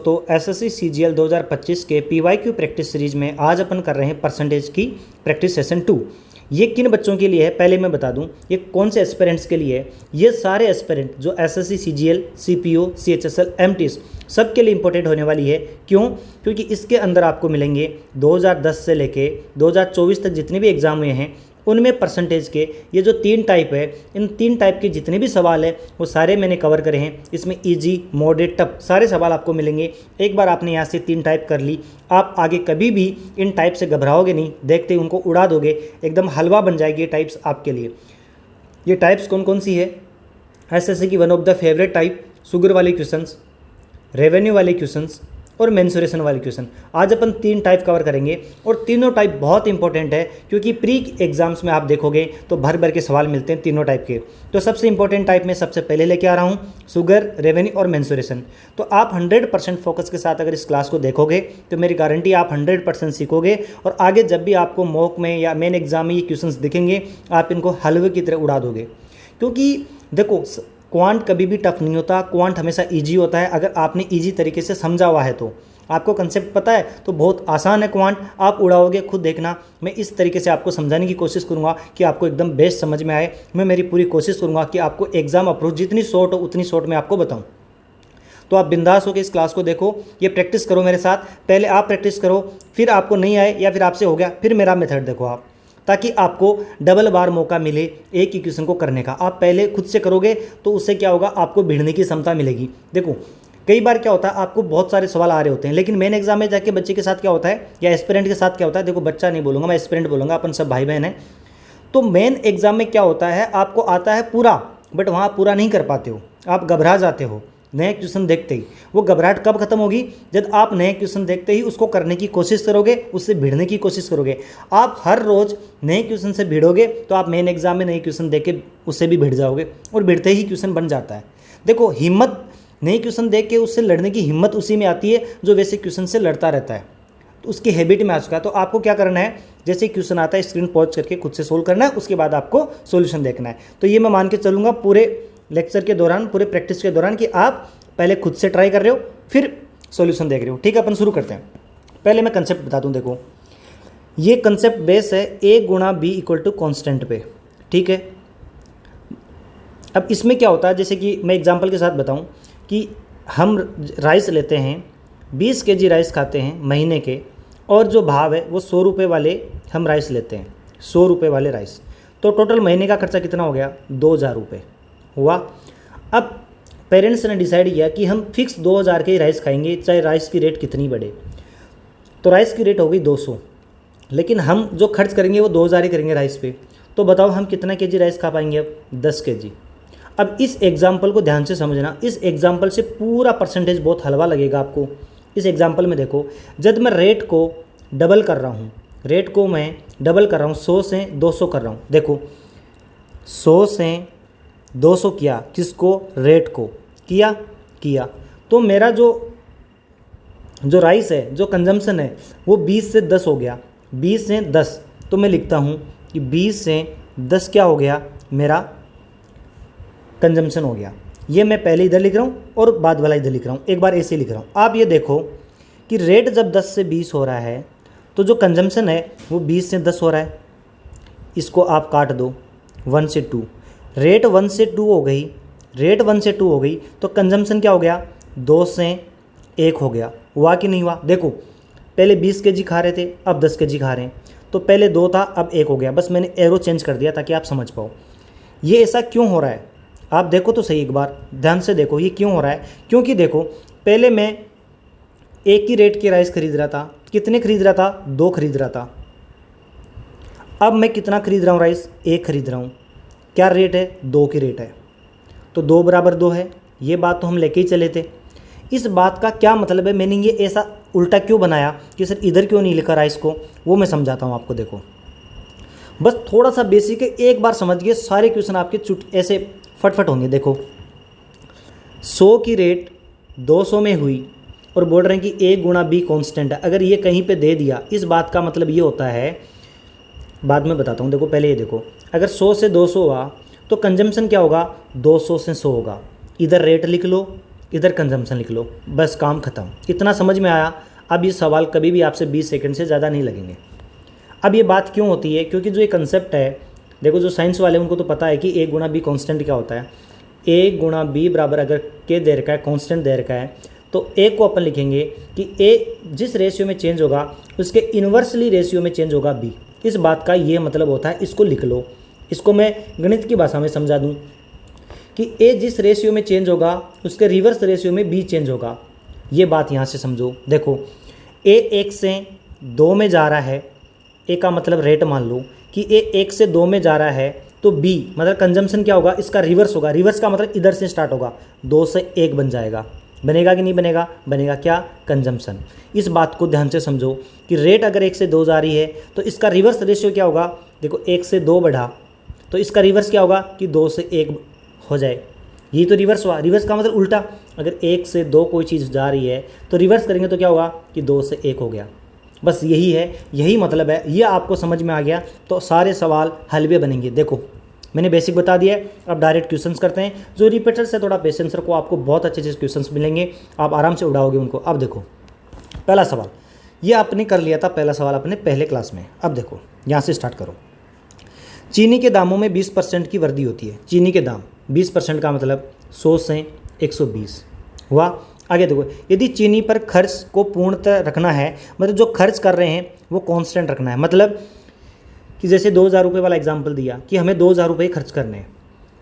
तो SSC CGL 2025 के PYQ practice series में आज अपन कर रहे हैं परसेंटेज की प्रैक्टिस सेशन 2। ये किन बच्चों के लिए है पहले मैं बता दूं, ये कौन से एस्पिरेंट्स के लिए है। ये सारे एस्पिरेंट जो SSC CGL, CPO, CHSL, MTS सब के लिए इंपॉर्टेंट होने वाली है। क्यों? क्योंकि इसके अंदर आपको मिलेंगे 2010 से लेके 2024 तक जितने भी एग्जाम हुए हैं उनमें परसेंटेज के ये जो 3 टाइप है, इन 3 टाइप के जितने भी सवाल है वो सारे मैंने कवर करे हैं। इसमें इजी, मॉडरेट, टफ सारे सवाल आपको मिलेंगे। एक बार आपने यहाँ से 3 टाइप कर ली, आप आगे कभी भी इन टाइप से घबराओगे नहीं, देखते ही उनको उड़ा दोगे, एकदम हलवा बन जाएगी ये टाइप्स आपके लिए। ये टाइप्स कौन कौन सी है? एसएससी की one of the favourite type sugar वाले क्वेश्चंस, रेवेन्यू वाले क्वेश्चंस और मेंसुरेशन वाले क्वेश्चन। आज अपन 3 टाइप कवर करेंगे और तीनों टाइप बहुत इंपॉर्टेंट है, क्योंकि प्री एग्जाम्स में आप देखोगे तो भर भर के सवाल मिलते हैं तीनों टाइप के। तो सबसे इंपॉर्टेंट टाइप में सबसे पहले लेके आ रहा हूँ शुगर, रेवेन्यू और मेंसुरेशन। तो आप 100% फोकस के साथ अगर इस क्लास को देखोगे तो मेरी गारंटी आप 100% सीखोगे और आगे जब भी आपको मॉक में या मेन एग्जाम में ये क्वेश्चन दिखेंगे आप इनको हलवे की तरह उड़ा दोगे। क्योंकि देखो, क्वांट कभी भी टफ नहीं होता, क्वांट हमेशा इजी होता है अगर आपने इजी तरीके से समझा हुआ है तो। आपको कंसेप्ट पता है तो बहुत आसान है क्वांट, आप उड़ाओगे खुद देखना। मैं इस तरीके से आपको समझाने की कोशिश करूंगा कि आपको एकदम बेस्ट समझ में आए। मैं मेरी पूरी कोशिश करूंगा कि आपको एग्जाम अप्रोच जितनी शॉर्ट हो उतनी शॉर्ट में आपको बताऊं। तो आप बिंदास होकर इस क्लास को देखो, ये प्रैक्टिस करो मेरे साथ। पहले आप प्रैक्टिस करो, फिर आपको नहीं आए या फिर आपसे हो गया फिर मेरा मेथड देखो आप, ताकि आपको डबल बार मौका मिले एक ही क्वेश्चन को करने का। आप पहले खुद से करोगे तो उससे क्या होगा, आपको भिड़ने की क्षमता मिलेगी। देखो कई बार क्या होता है, आपको बहुत सारे सवाल आ रहे होते हैं, लेकिन मेन एग्जाम में जाके बच्चे के साथ क्या होता है या एस्पिरेंट के साथ क्या होता है, देखो बच्चा नहीं बोलूँगा मैं, एस्पिरेंट बोलूँगा, अपन सब भाई बहन हैं। तो मेन एग्जाम में क्या होता है, आपको आता है पूरा, बट वहाँ पूरा नहीं कर पाते हो, आप घबरा जाते हो नए क्वेश्चन देखते ही। वो घबराहट कब खत्म होगी? जब आप नए क्वेश्चन देखते ही उसको करने की कोशिश करोगे, उससे भिड़ने की कोशिश करोगे। आप हर रोज़ नए क्वेश्चन से भिड़ोगे तो आप मेन एग्जाम में नए क्वेश्चन देख के उससे भी भिड़ जाओगे और भिड़ते ही क्वेश्चन बन जाता है। देखो हिम्मत, नए क्वेश्चन देख के उससे लड़ने की हिम्मत उसी में आती है जो वैसे क्वेश्चन से लड़ता रहता है, तो उसकी हैबिट में आ चुका है। तो आपको क्या करना है, जैसे क्वेश्चन आता है स्क्रीन पॉज करके खुद से सोल्व करना है, उसके बाद आपको सोल्यूशन देखना है। तो ये मैं मान के चलूँगा पूरे लेक्चर के दौरान, पूरे प्रैक्टिस के दौरान, कि आप पहले खुद से ट्राई कर रहे हो फिर सॉल्यूशन देख रहे हो। ठीक है, अपन शुरू करते हैं। पहले मैं कंसेप्ट बता दूं। देखो ये कंसेप्ट बेस है a गुणा बी इक्वल टू कॉन्स्टेंट पे। ठीक है, अब इसमें क्या होता है, जैसे कि मैं एग्जांपल के साथ बताऊं कि हम राइस लेते हैं, 20 kg राइस खाते हैं महीने के, और जो भाव है वो 100 रुपये वाले हम राइस लेते हैं, 100 रुपये वाले राइस। तो टोटल महीने का खर्चा कितना हो गया? 2000 रुपये हुआ। अब पेरेंट्स ने डिसाइड किया कि हम फिक्स 2000 के ही राइस खाएंगे, चाहे राइस की रेट कितनी बढ़े। तो राइस की रेट हो गई 200, लेकिन हम जो खर्च करेंगे वो 2000 ही करेंगे राइस पे। तो बताओ हम कितना केजी राइस खा पाएंगे? अब 10 kg। अब इस एग्जाम्पल को ध्यान से समझना, इस एग्जाम्पल से पूरा परसेंटेज बहुत हलवा लगेगा आपको। इस एग्जाम्पल में देखो, जब मैं रेट को डबल कर रहा हूँ, रेट को मैं डबल कर रहा हूँ, 100 से 200 कर रहा हूँ। देखो 100 से 200 किया, किसको? रेट को किया तो मेरा जो राइस है, जो कंजम्पशन है वो 20 से 10 हो गया, 20 से 10। तो मैं लिखता हूँ कि 20 से 10 क्या हो गया, मेरा कंजम्पशन हो गया। ये मैं पहले इधर लिख रहा हूँ और बाद वाला इधर लिख रहा हूँ, एक बार ऐसे लिख रहा हूँ। आप ये देखो कि रेट जब 10 से 20 हो रहा है तो जो कंजम्पशन है वो 20 से 10 हो रहा है। इसको आप काट दो, 1 से 2, रेट 1 से 2 हो गई, रेट 1 से 2 हो गई, तो कंजम्पशन क्या हो गया? 2 से 1 हो गया। हुआ कि नहीं हुआ? देखो पहले 20 kg खा रहे थे, अब 10 kg खा रहे हैं। तो पहले 2 था, अब 1 हो गया। बस मैंने एरो चेंज कर दिया ताकि आप समझ पाओ ये ऐसा क्यों हो रहा है। आप देखो तो सही, एक बार ध्यान से देखो ये क्यों हो रहा है। क्योंकि देखो पहले मैं एक ही रेट की राइस खरीद रहा था, कितने खरीद रहा था? 2 खरीद रहा था। अब मैं कितना खरीद रहा हूँ राइस? 1 खरीद रहा हूँ। क्या रेट है? 2 की रेट है, तो 2 बराबर 2 है। ये बात तो हम लेके ही चले थे। इस बात का क्या मतलब है, मैंने ये ऐसा उल्टा क्यों बनाया कि सर इधर क्यों नहीं लिखा राइस को, वो मैं समझाता हूँ आपको। देखो बस थोड़ा सा बेसिक है, एक बार समझ गए सारे क्वेश्चन आपके ऐसे फटफट होंगे। देखो 100 की रेट 200 में हुई और बोल रहे हैं कि a गुणा बी कॉन्स्टेंट है। अगर ये कहीं पे दे दिया, इस बात का मतलब ये होता है, बाद में बताता हूँ। देखो पहले ये देखो, अगर 100 से 200 हुआ तो कंजम्पशन क्या होगा? 200 से 100 होगा। इधर रेट लिख लो, इधर कंजम्पशन लिख लो, बस काम खत्म। इतना समझ में आया। अब ये सवाल कभी भी आपसे 20 सेकंड से ज़्यादा नहीं लगेंगे। अब ये बात क्यों होती है, क्योंकि जो ये कंसेप्ट है, देखो जो साइंस वाले उनको तो पता है कि A गुणा B कॉन्स्टेंट क्या होता है। A गुणा B बराबर अगर K दे रखा है, कॉन्स्टेंट दे रखा है, तो A को अपन लिखेंगे कि A जिस रेशियो में चेंज होगा उसके इन्वर्सली रेशियो में चेंज होगा B। इस बात का ये मतलब होता है, इसको लिख लो। इसको मैं गणित की भाषा में समझा दूँ कि A जिस रेशियो में चेंज होगा उसके रिवर्स रेशियो में B चेंज होगा। ये बात यहाँ से समझो। देखो A 1 से 2 में जा रहा है, A का मतलब रेट मान लो कि A 1 से 2 में जा रहा है, तो B मतलब कंजम्पशन क्या होगा, इसका रिवर्स होगा। रिवर्स का मतलब इधर से स्टार्ट होगा, 2 से 1 बन जाएगा। बनेगा कि नहीं बनेगा, बनेगा क्या, कंजम्पशन। इस बात को ध्यान से समझो कि रेट अगर 1 से 2 जा रही है तो इसका रिवर्स रेशियो क्या होगा। देखो 1 से 2 बढ़ा तो इसका रिवर्स क्या होगा कि 2 से 1 हो जाए। ये तो रिवर्स हुआ। रिवर्स का मतलब उल्टा, अगर 1 से 2 कोई चीज़ जा रही है तो रिवर्स करेंगे तो क्या होगा कि 2 से 1 हो गया। बस यही है, यही मतलब है। ये आपको समझ में आ गया तो सारे सवाल हलवे बनेंगे। देखो मैंने बेसिक बता दिया है, अब डायरेक्ट क्वेश्चंस करते हैं। जो रिपीटर से थोड़ा पेशेंस रखो, आपको बहुत अच्छे अच्छे क्वेश्चंस मिलेंगे, आप आराम से उड़ाओगे उनको। अब देखो पहला सवाल, ये आपने कर लिया था पहला सवाल अपने पहले क्लास में। अब देखो यहाँ से स्टार्ट करो। चीनी के दामों में 20% की वृद्धि होती है। चीनी के दाम 20% का मतलब 100 से 120 हुआ। आगे देखो, यदि चीनी पर खर्च को पूर्णतः रखना है, मतलब जो खर्च कर रहे हैं वो कांस्टेंट रखना है। मतलब कि जैसे 2000 रुपये वाला एग्जांपल दिया कि हमें 2000 रुपये खर्च करने हैं,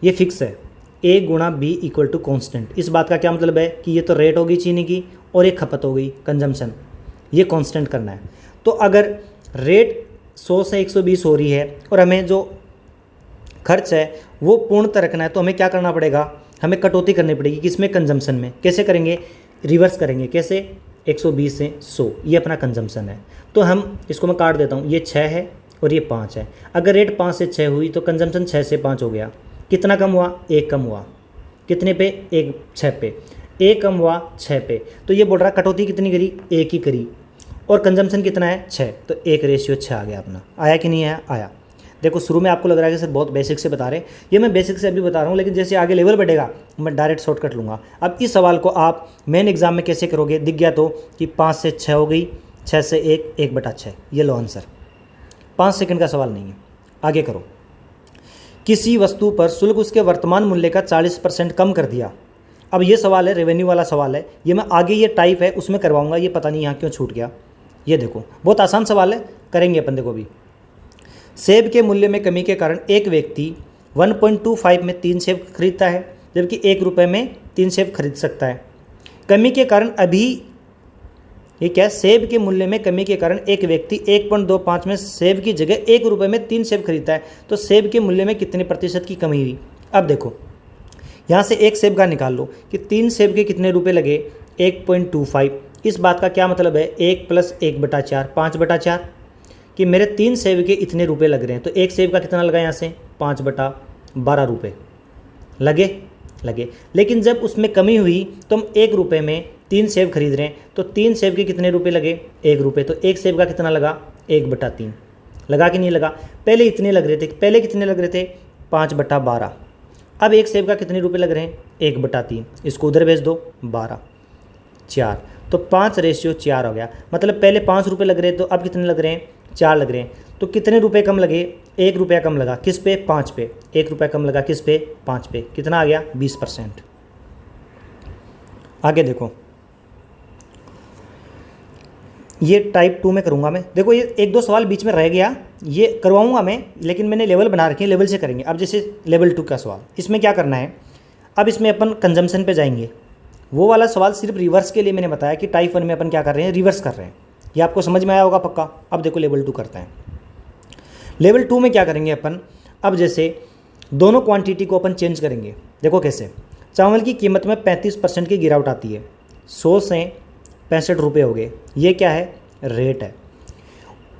ये फिक्स है। A गुणा B इक्वल टू कॉन्स्टेंट। इस बात का क्या मतलब है कि ये तो रेट होगी चीनी की और एक खपत हो गई कंजम्पशन, ये कांस्टेंट करना है। तो अगर रेट 100 से 120 हो रही है और हमें जो खर्च है वो पूर्णतः रखना है, तो हमें क्या करना पड़ेगा, हमें कटौती करनी पड़ेगी। किसमें, कंजम्पशन में। कैसे करेंगे, रिवर्स करेंगे। कैसे, 120 से 100, ये अपना कंजम्पशन है। तो हम इसको मैं काट देता हूँ, ये 6 है और ये 5 है। अगर रेट 5 से 6 हुई तो कंजम्पशन 6 से 5 हो गया। कितना कम हुआ, 1 कम हुआ। कितने पे, 1 6 पे। 1 कम हुआ 6 पे। तो ये बोल रहा कटौती कितनी करी, 1 ही करी। और कंजम्पशन कितना है, 6, तो 1 रेशियो 6 आ गया अपना। आया कि नहीं आया, आया। देखो शुरू में आपको लग रहा है कि सर बहुत बेसिक से बता रहे हैं, ये मैं बेसिक से अभी बता रहा हूँ, लेकिन जैसे आगे लेवल बढ़ेगा मैं डायरेक्ट शॉर्टकट लूँगा। अब इस सवाल को आप मेन एग्जाम में कैसे करोगे, दिख गया तो कि 5 से 6 हो गई, 6 से 1, 1/6। ये लो आंसर। 5 सेकंड का सवाल नहीं है, आगे करो। किसी वस्तु पर शुल्क उसके वर्तमान मूल्य का 40% कम कर दिया। अब ये सवाल है, रेवेन्यू वाला सवाल है। ये मैं आगे ये टाइप है उसमें करवाऊंगा, ये पता नहीं यहाँ क्यों छूट गया। ये देखो बहुत आसान सवाल है, करेंगे अपन। देखो अभी, सेब के मूल्य में कमी के कारण एक व्यक्ति 1.25 में 3 सेब खरीदता है, जबकि 1 रुपये में 3 सेब खरीद सकता है। कमी के कारण अभी ये क्या, सेब के मूल्य में कमी के कारण एक व्यक्ति 1.25 में सेब की जगह 1 रुपये में 3 सेब खरीदता है, तो सेब के मूल्य में कितने प्रतिशत की कमी हुई। अब देखो यहाँ से 1 सेब का निकाल लो कि 3 सेब के कितने रुपए लगे, 1.25। इस बात का क्या मतलब है, 1 + 1/4, 5/4, कि मेरे 3 सेब के इतने रुपए लग रहे हैं। तो 1 सेब का कितना लगा यहाँ से, 5/12 रुपये लगे। लेकिन जब उसमें कमी हुई तो हम 1 रुपये में 3 सेब खरीद रहे हैं, तो 3 सेब के कितने रुपए लगे, 1 रुपये। तो 1 सेब का कितना लगा, 1/3। लगा कि नहीं लगा, पहले इतने लग रहे थे, पहले कितने लग रहे थे, 5/12। अब 1 सेब का कितने रुपए लग रहे हैं, 1/3। इसको उधर भेज दो, 12, 4, तो 5:4 हो गया। मतलब पहले 5 रुपये लग रहे तो अब कितने लग रहे हैं, 4 लग रहे हैं। तो कितने रुपए कम लगे, 1 रुपया कम लगा, किस पे, 5 पे। 1 रुपया कम लगा किस पे, 5 पे। कितना आ गया, 20%। आगे देखो, ये टाइप 2 में करूँगा मैं। देखो ये 1-2 सवाल बीच में रह गया, ये करवाऊँगा मैं, लेकिन मैंने लेवल बना रखे हैं, लेवल से करेंगे। अब जैसे लेवल 2 का सवाल, इसमें क्या करना है, अब इसमें अपन कंजम्पशन पे जाएंगे। वो वाला सवाल सिर्फ रिवर्स के लिए मैंने बताया कि टाइप 1 में अपन क्या कर रहे हैं, रिवर्स कर रहे हैं। ये आपको समझ में आया होगा पक्का। अब देखो लेवल 2 करते हैं। लेवल 2 में क्या करेंगे अपन, अब जैसे दोनों क्वांटिटी को अपन चेंज करेंगे। देखो कैसे, चावल की कीमत में 35% की गिरावट आती है, 100 से 65 रुपये हो गए। ये क्या है, रेट है।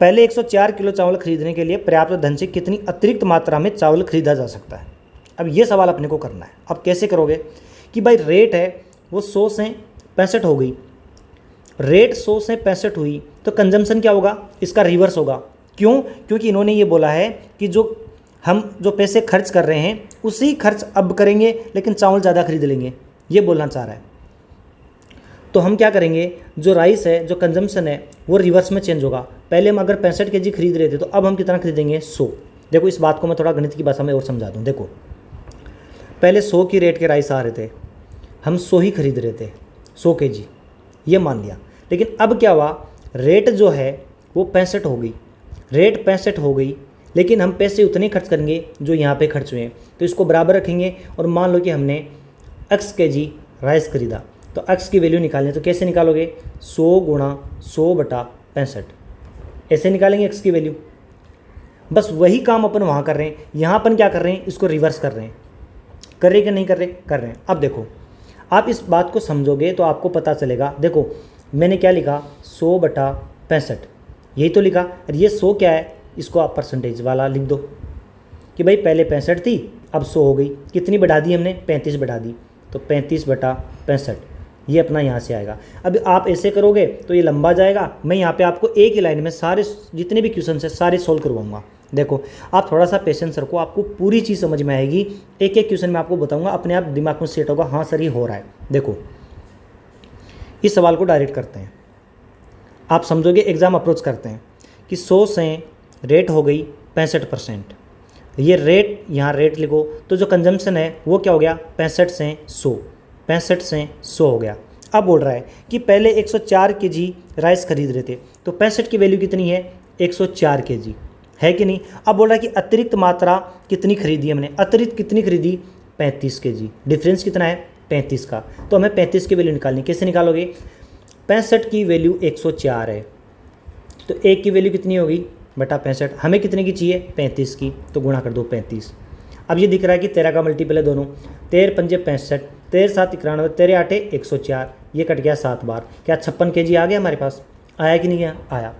पहले 104 किलो चावल खरीदने के लिए पर्याप्त धन से कितनी अतिरिक्त मात्रा में चावल खरीदा जा सकता है। अब ये सवाल अपने को करना है। अब कैसे करोगे कि भाई रेट है वो 100 से 65 हो गई, रेट 100 से 65 हुई तो कंजम्पशन क्या होगा, इसका रिवर्स होगा। क्यों, क्योंकि इन्होंने ये बोला है कि हम जो पैसे खर्च कर रहे हैं उसी खर्च अब करेंगे, लेकिन चावल ज़्यादा खरीद लेंगे, ये बोलना चाह रहा है। तो हम क्या करेंगे, जो राइस है, जो कंजम्पशन है, वो रिवर्स में चेंज होगा। पहले हम अगर 65 केजी खरीद रहे थे तो अब हम कितना खरीदेंगे, 100। देखो इस बात को मैं थोड़ा गणित की भाषा में और समझा दूँ। देखो पहले 100 की रेट के राइस आ रहे थे, हम 100 ही खरीद रहे थे, 100 केजी, ये मान लिया। लेकिन अब क्या हुआ, रेट जो है वो 65 हो गई, रेट 65 हो गई, लेकिन हम पैसे उतने खर्च करेंगे जो यहाँ पे खर्च हुए हैं। तो इसको बराबर रखेंगे और मान लो कि हमने x केजी राइस खरीदा, तो x की वैल्यू निकालनी है। तो कैसे निकालोगे, 100 गुणा 100/65, ऐसे निकालेंगे x की वैल्यू। बस वही काम अपन वहाँ कर रहे हैं, यहाँ अपन क्या कर रहे हैं, इसको रिवर्स कर रहे हैं। कर रहे कि नहीं कर रहे, कर रहे हैं। अब देखो आप इस बात को समझोगे तो आपको पता चलेगा। देखो मैंने क्या लिखा, 100/65, यही तो लिखा। और ये 100 क्या है, इसको आप परसेंटेज वाला लिख दो कि भाई पहले 65 थी, अब 100 हो गई। कितनी बढ़ा दी हमने, 35 बढ़ा दी, तो 35/65 ये अपना यहाँ से आएगा। अब आप ऐसे करोगे तो ये लंबा जाएगा। मैं यहाँ पे आपको एक ही लाइन में सारे जितने भी क्वेश्चन है सारे सोल्व करवाऊंगा। देखो आप थोड़ा सा पेशेंस रखो, आपको पूरी चीज़ समझ में आएगी। एक एक क्वेश्चन मैं आपको बताऊंगा, अपने आप दिमाग में सेट होगा, हाँ सर ये हो रहा है। देखो इस सवाल को डायरेक्ट करते हैं, आप समझोगे। एग्ज़ाम अप्रोच करते हैं कि 100 से रेट हो गई 65%, ये रेट यहाँ रेट लिखो। तो जो कंजम्पशन है वो क्या हो गया, 65 से 100, 65 से 100 हो गया। अब बोल रहा है कि पहले 104 केजी राइस खरीद रहे थे, तो 65 की वैल्यू कितनी है, 104 केजी है कि नहीं। अब बोल रहा है कि अतिरिक्त मात्रा कितनी खरीदी हमने, अतिरिक्त कितनी खरीदी, 35 केजी। डिफरेंस कितना है, 35 का। तो हमें 35 की वैल्यू निकालनी, कैसे निकालोगे, 65 की वैल्यू 104 है, तो एक की वैल्यू कितनी होगी बटा 65। हमें कितने की चाहिए, 35 की, तो गुणा कर दो 35। अब ये दिख रहा है कि 13 का मल्टीपल है दोनों, 13 पंजे 65, 13 7 91, 13 8 104, ये कट गया 7 बार। क्या 56 केजी आ गया हमारे पास, आया कि नहीं आया।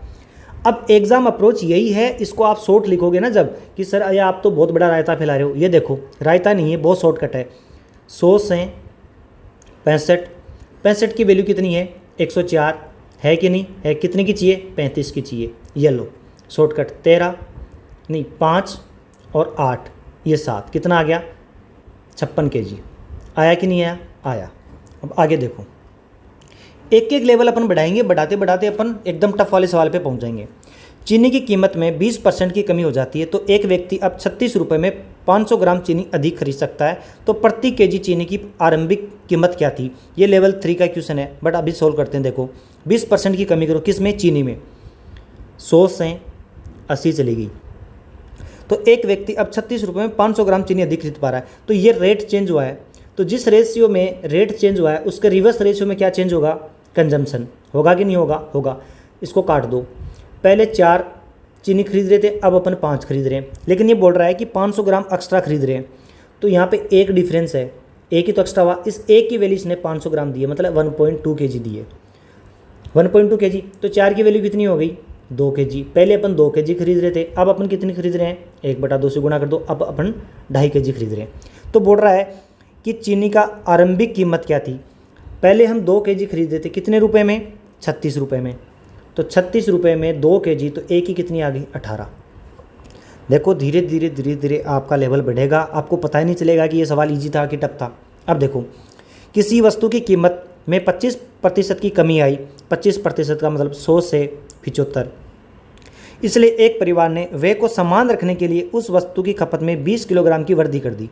अब एग्जाम अप्रोच यही है, इसको आप शॉर्ट लिखोगे ना जब, कि सर ये आप तो बहुत बड़ा रायता फैला रहे हो। ये देखो रायता नहीं है, बहुत शॉर्टकट है। 100 से 65, 65 की वैल्यू कितनी है, 104 है कि नहीं है। कितने की चाहिए, 35 की चाहिए। ये लो शॉर्टकट, 13 नहीं 5 और 8 ये 7, कितना आ गया, 56 केजी। आया कि नहीं आया, आया। अब आगे देखो, एक एक लेवल अपन बढ़ाएंगे, बढ़ाते बढ़ाते अपन एकदम टफ वाले सवाल पे पहुंच जाएंगे। चीनी की कीमत में 20% की कमी हो जाती है, तो एक व्यक्ति अब 36 रुपये में 500 ग्राम चीनी अधिक खरीद सकता है, तो प्रति केजी चीनी की आरंभिक कीमत क्या थी। ये लेवल 3 का क्वेश्चन है, बट अभी सोल्व करते हैं। देखो 20% की कमी करो, किस में, चीनी में। 100 से 80 चली गई, तो एक व्यक्ति अब 36 रुपये में 500 ग्राम चीनी अधिक खरीद पा रहा है। तो ये रेट चेंज हुआ है, तो जिस रेशियो में रेट चेंज हुआ है उसके रिवर्स रेशियो में क्या चेंज होगा, कंजम्पशन होगा कि नहीं होगा, होगा। इसको काट दो, पहले 4 चीनी खरीद रहे थे, अब अपन 5 खरीद रहे हैं। लेकिन ये बोल रहा है कि 500 ग्राम एक्स्ट्रा खरीद रहे हैं, तो यहाँ पे एक डिफरेंस है, एक ही तो एक्स्ट्रा हुआ। इस एक की वैल्यू इसने 500 ग्राम दी है, मतलब 1.2 kg दी है, 1.2 kg। तो 4 की वैल्यू कितनी हो गई, 2 kg। पहले अपन 2 kg खरीद रहे थे, अब अपन कितनी खरीद रहे हैं, 1/2 से गुणा कर दो, अब अपन 2.5 kg खरीद रहे हैं। तो बोल रहा है कि चीनी का आरंभिक कीमत क्या थी, पहले हम 2 kg खरीद रहे थे, कितने रुपए में, 36 रुपये में। तो 36 रुपये में 2 kg, तो एक ही कितनी आ गई, 18। देखो धीरे धीरे धीरे धीरे आपका लेवल बढ़ेगा, आपको पता ही नहीं चलेगा कि ये सवाल इजी था कि टफ था। अब देखो, किसी वस्तु की कीमत में 25% की कमी आई, 25% का मतलब 100 से 75। इसलिए एक परिवार ने व्यय को समान रखने के लिए उस वस्तु की खपत में 20 किलोग्राम की वृद्धि कर दी।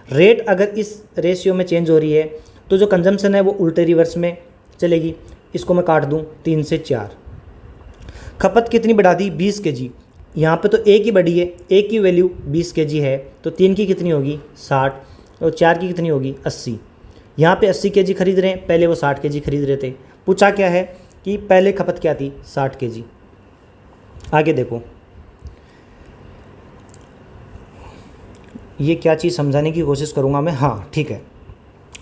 रेट अगर इस रेशियो में चेंज हो रही है, तो जो कंजम्पशन है वो उल्टे रिवर्स में चलेगी। इसको मैं काट दूं, 3 से 4। खपत कितनी बढ़ा दी, 20 kg। यहाँ पे तो एक ही बढ़ी है, एक की वैल्यू 20 kg है, तो 3 की कितनी होगी, 60, और 4 की कितनी होगी, 80। यहाँ पे 80 kg खरीद रहे हैं, पहले वो 60 kg खरीद रहे थे। पूछा क्या है कि पहले खपत क्या थी, 60 kg। आगे देखो, ये क्या चीज़ समझाने की कोशिश करूँगा मैं, हाँ ठीक है।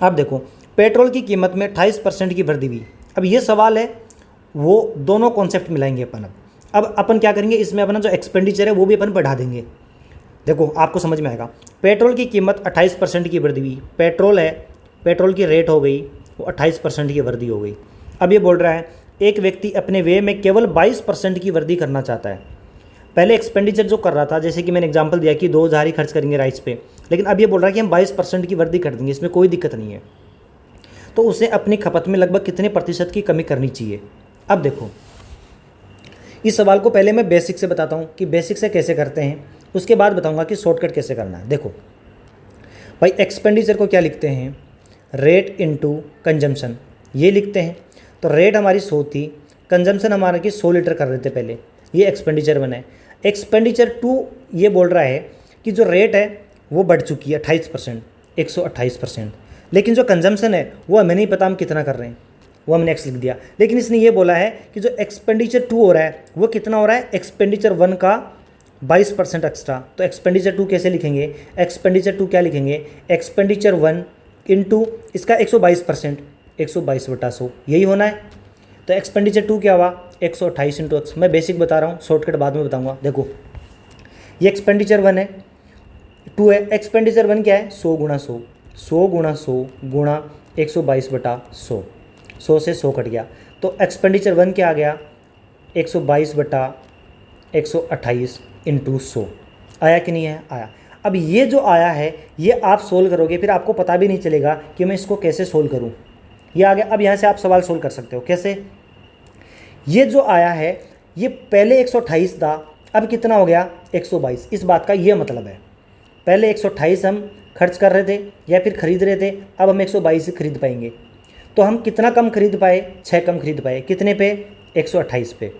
अब देखो, पेट्रोल की कीमत में 28% की वृद्धि हुई। अब ये सवाल है, वो दोनों कॉन्सेप्ट मिलाएंगे अपन। अब अपन क्या करेंगे, इसमें अपना जो एक्सपेंडिचर है वो भी अपन बढ़ा देंगे। देखो आपको समझ में आएगा। पेट्रोल की कीमत 28% की वृद्धि हुई, पेट्रोल है, पेट्रोल की रेट हो गई वो 28% की वृद्धि हो गई। अब ये बोल रहा है एक व्यक्ति अपने व्यय में केवल 22% की वृद्धि करना चाहता है। पहले एक्सपेंडिचर जो कर रहा था, जैसे कि मैंने एग्जांपल दिया कि 2000 ही खर्च करेंगे राइस पे, लेकिन अब ये बोल रहा है कि हम 22% की वृद्धि कर देंगे, इसमें कोई दिक्कत नहीं है। तो उसे अपनी खपत में लगभग कितने प्रतिशत की कमी करनी चाहिए। अब देखो, इस सवाल को पहले मैं बेसिक से बताता हूँ कि बेसिक से कैसे करते हैं, उसके बाद बताऊँगा कि शॉर्टकट कैसे करना है। देखो भाई, एक्सपेंडिचर को क्या लिखते हैं, रेट इनटू कंजम्पशन, ये लिखते हैं। तो रेट हमारी 100 थी, कंजम्पशन हमारा कि 100 लीटर कर रहे थे पहले, ये एक्सपेंडिचर 1 है। एक्सपेंडिचर 2 ये बोल रहा है कि जो रेट है वो बढ़ चुकी है 28%, 128%, लेकिन जो कंजम्पशन है वो हमें नहीं पता हम कितना कर रहे हैं, वो हमने एक्स लिख दिया। लेकिन इसने ये बोला है कि जो एक्सपेंडिचर 2 हो रहा है वो कितना हो रहा है, एक्सपेंडिचर 1 का 22% एक्स्ट्रा। तो एक्सपेंडिचर 2 कैसे लिखेंगे, एक्सपेंडिचर 2 क्या लिखेंगे, एक्सपेंडिचर 1 इंटू इसका 122%, 122/100, यही होना है। तो एक्सपेंडिचर 2 क्या हुआ, 128 इंटू एक्स। मैं बेसिक बता रहा हूँ, शॉर्टकट बाद में बताऊँगा। देखो ये एक्सपेंडिचर 1 है, 2 है, एक्सपेंडिचर 1 क्या है, 100 गुणा 100, 100 गुणा 100 गुणा 122/100, 100 से 100 कट गया। तो एक्सपेंडिचर 1 क्या आ गया, 122/128 इंटू 100, आया कि नहीं है, आया। अब ये जो आया है ये आप सोल्व करोगे, फिर आपको पता भी नहीं चलेगा कि मैं इसको कैसे सोल्व करूँ। ये आ गया। अब यहाँ से आप सवाल सोल्व कर सकते हो कैसे, ये जो आया है ये पहले 128 था, अब कितना हो गया 122। इस बात का ये मतलब है, पहले 128 हम खर्च कर रहे थे या फिर खरीद रहे थे, अब हम 122 ही खरीद पाएंगे। तो हम कितना कम खरीद पाए, 6 कम खरीद पाए, कितने पे, 128 पे।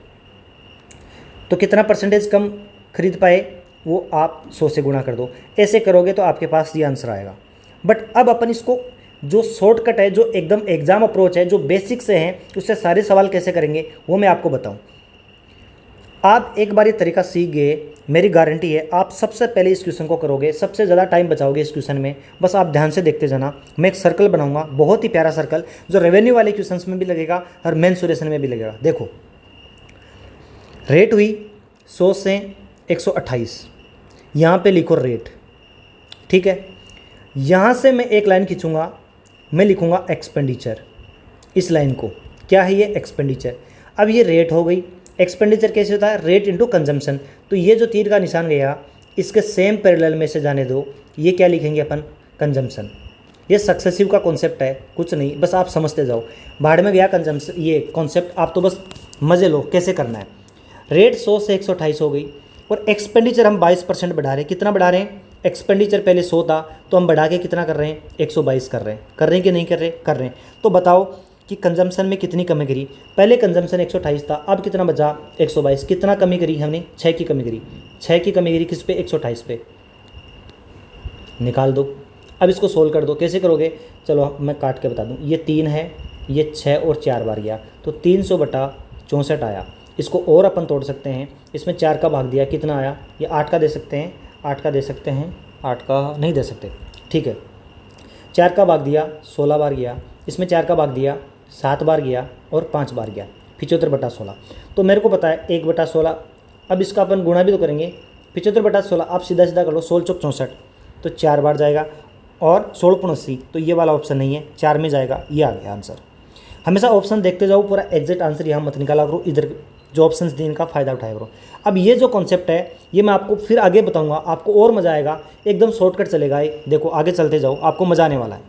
तो कितना परसेंटेज कम खरीद पाए, वो आप 100 से गुणा कर दो। ऐसे करोगे तो आपके पास ये आंसर आएगा। बट अब अपन इसको जो शॉर्टकट है, जो एकदम एग्जाम अप्रोच है, जो बेसिक से है, उससे सारे सवाल कैसे करेंगे वो मैं आपको बताऊं। आप एक बार ये तरीका सीख गए, मेरी गारंटी है आप सबसे पहले इस क्वेश्चन को करोगे, सबसे ज़्यादा टाइम बचाओगे इस क्वेश्चन में। बस आप ध्यान से देखते जाना। मैं एक सर्कल बनाऊंगा, बहुत ही प्यारा सर्कल, जो रेवेन्यू वाले क्वेश्चंस में भी लगेगा और मेंसुरेशन में भी लगेगा। देखो रेट हुई 100 से 128, यहाँ पे लिखो रेट, ठीक है। यहाँ से मैं एक लाइन खींचूंगा, मैं लिखूंगा एक्सपेंडिचर, इस लाइन को, क्या है ये, एक्सपेंडिचर। अब ये रेट हो गई, एक्सपेंडिचर कैसे होता है, रेट इनटू कंजम्पशन। तो ये जो तीर का निशान गया इसके सेम पैरेलल में से जाने दो, ये क्या लिखेंगे अपन, कंजम्पशन। ये सक्सेसिव का कॉन्सेप्ट है, कुछ नहीं, बस आप समझते जाओ। भाड़ में गया कंजम्पशन, ये कॉन्सेप्ट आप तो बस मजे लो कैसे करना है। रेट 100 से 128 हो गई और एक्सपेंडिचर हम 22% बढ़ा रहे हैं। कितना बढ़ा रहे हैं, एक्सपेंडिचर पहले 100 था तो हम बढ़ा के कितना कर रहे हैं, 122 कर रहे हैं। कर रहे हैं कि नहीं कर रहे, कर रहे हैं। तो बताओ कि कंजम्पशन में कितनी कमी करी, पहले कंजम्पशन 128 था, अब कितना बचा 122। कितना कमी करी हमने, 6 की कमी करी। 6 की कमी करी किस पे, 128 पे। निकाल दो। अब इसको सोल्व कर दो। कैसे करोगे, चलो मैं काट के बता दूं। ये 3 है, ये 6 और 4 बार गया तो 300/64 आया। इसको और अपन तोड़ सकते हैं, इसमें 4 का भाग दिया, कितना आया, ये 8 का दे सकते हैं, 8 का दे सकते हैं, 8 का नहीं दे सकते, ठीक है। 4 का भाग दिया, 16 बार गया, इसमें 4 का भाग दिया, 7 बार गया और 5 बार गया, 75/16। तो मेरे को पता है 1/16। अब इसका अपन गुणा भी तो करेंगे, 75/16 आप सीधा सीधा कर लो, 16 चौक 64, तो 4 बार जाएगा और 16 तो ये वाला ऑप्शन नहीं है, 4 में जाएगा, ये आ गया आंसर। हमेशा ऑप्शन देखते जाओ, पूरा एग्जैक्ट आंसर यहाँ मत निकाला करो, इधर जो ऑप्शंस दिए इनका फ़ायदा उठाया करो। अब ये जो कॉन्सेप्ट है ये मैं आपको फिर आगे बताऊंगा, आपको और मज़ा आएगा, एकदम शॉर्टकट चलेगा ये। देखो आगे चलते जाओ, आपको मज़ा आने वाला है।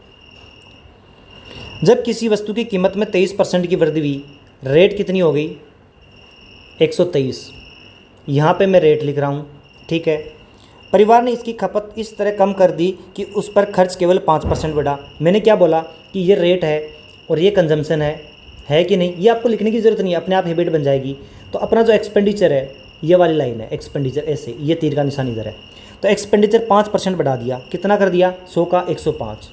जब किसी वस्तु की कीमत में 23% की वृद्धि हुई, रेट कितनी हो गई, 123। यहाँ पे मैं रेट लिख रहा हूँ, ठीक है। परिवार ने इसकी खपत इस तरह कम कर दी कि उस पर खर्च केवल 5% बढ़ा। मैंने क्या बोला कि ये रेट है और ये कंजम्पशन है कि नहीं, ये आपको लिखने की ज़रूरत नहीं है, अपने आप हैबिट बन जाएगी। तो अपना जो एक्सपेंडिचर है, ये वाली लाइन है एक्सपेंडिचर, ऐसे ये तीर का निशान इधर है। तो एक्सपेंडिचर 5% बढ़ा दिया, कितना कर दिया, 100 का 105।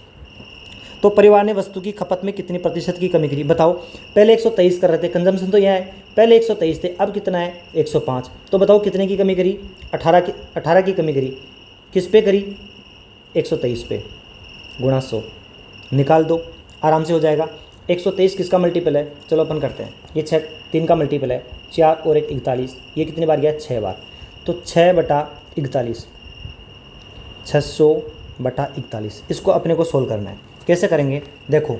तो परिवार ने वस्तु की खपत में कितनी प्रतिशत की कमी करी, बताओ। पहले 123 कर रहे थे, कंजम्पशन तो यहाँ है, पहले 123 थे, अब कितना है 105। तो बताओ कितने की कमी करी, 18 की कमी करी। किस पे करी, 123 पे, गुणा 100, निकाल दो, आराम से हो जाएगा। 123 किसका मल्टीपल है, चलो अपन करते हैं। ये 3 का मल्टीपल है, 4 और 1 41। ये कितनी बार गया, 6 बार। तो 6/41, 600/41। इसको अपने को सोल्व करना है। कैसे करेंगे, देखो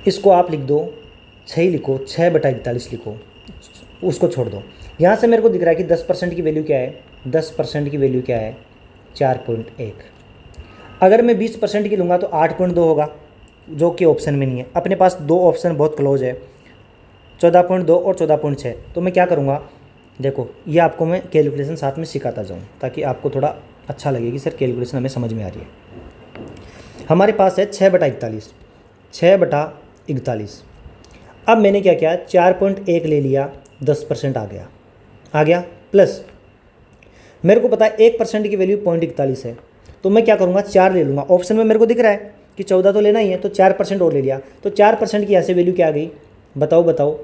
इसको आप लिख दो, 6 लिखो, 6/41 लिखो, उसको छोड़ दो। यहाँ से मेरे को दिख रहा है कि 10% की वैल्यू क्या है, 10% की वैल्यू क्या है, 4.1। अगर मैं 20% की लूँगा तो 8.2 होगा, जो कि ऑप्शन में नहीं है। अपने पास दो ऑप्शन बहुत क्लोज है, 14.2 और 14.6। तो मैं क्या करूँगा, देखो ये आपको मैं कैलकुलेशन साथ में सिखाता जाऊँ ताकि आपको थोड़ा अच्छा लगे कि सर कैलकुलेशन हमें समझ में आ रही है। हमारे पास है 6/41, 6/41। अब मैंने क्या किया, 4.1 ले लिया, 10% आ गया प्लस मेरे को पता है 1% की वैल्यू 0.41 है, तो मैं क्या करूँगा, 4 ले लूँगा। ऑप्शन में मेरे को दिख रहा है कि 14 तो लेना ही है, तो 4% और ले लिया, तो 4% की ऐसे वैल्यू क्या आ गई, बताओ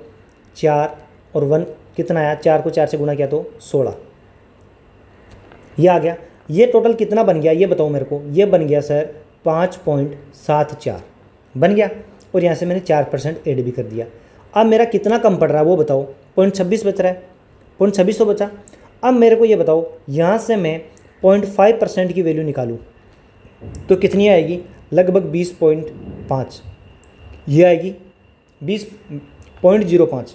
4 और 1 कितना आया, 4 को 4 से गुना किया तो 16, ये आ गया। ये टोटल कितना बन गया ये बताओ मेरे को, ये बन गया सर 5.74 बन गया, और यहाँ से मैंने 4% ऐड भी कर दिया। अब मेरा कितना कम पड़ रहा है वो बताओ, 0.26 बच रहा है, 0.26 तो बचा। अब मेरे को ये बताओ, यहाँ से मैं 0.5% की वैल्यू निकालूँ तो कितनी आएगी, लगभग 20.5, ये आएगी 20.05,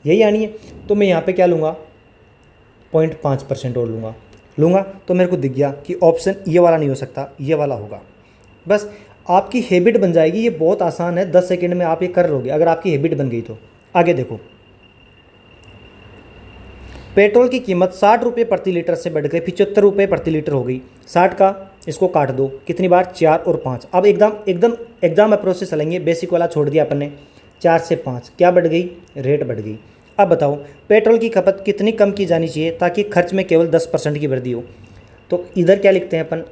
यही आनी है। तो मैं यहाँ पे क्या लूँगा, 0.5% और लूँगा तो मेरे को दिख गया कि ऑप्शन ये वाला नहीं हो सकता, ये वाला होगा। बस आपकी हैबिट बन जाएगी, ये बहुत आसान है, 10 सेकंड में आप ये कर लोगे अगर आपकी हैबिट बन गई तो। आगे देखो, पेट्रोल की कीमत 60 रुपये प्रति लीटर से बढ़ गई 75 रुपये प्रति लीटर हो गई। 60 का इसको काट दो, कितनी बार, 4 और 5। अब एकदम एग्जाम अप्रोच से चलेंगे, बेसिक वाला छोड़ दिया अपन ने। 4 से 5 क्या बढ़ गई, रेट बढ़ गई। अब बताओ पेट्रोल की खपत कितनी कम की जानी चाहिए ताकि खर्च में केवल 10% की वृद्धि हो। तो इधर क्या लिखते हैं अपन,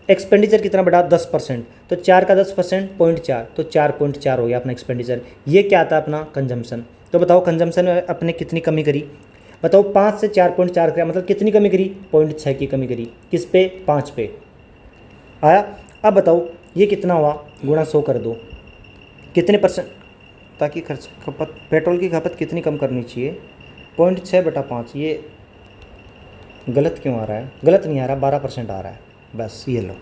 एक्सपेंडिचर कितना बढ़ा, 10%, तो 4 का 10% 0.4, तो 4.4 हो गया अपना एक्सपेंडिचर। ये क्या आता है अपना कंजम्पशन। तो बताओ कंजम्पशन में अपने कितनी कमी करी, बताओ 5 से 4.4 का मतलब कितनी कमी करी, 0.6 की कमी करी, किस पे, 5 पे आया। अब बताओ ये कितना हुआ, गुणा 100 कर दो, कितने परसेंट, ताकि खर्च खपत पेट्रोल की खपत कितनी कम करनी चाहिए, 0.6/5। ये गलत क्यों आ रहा है, गलत नहीं आ रहा, 12% आ रहा है। बस ये लो,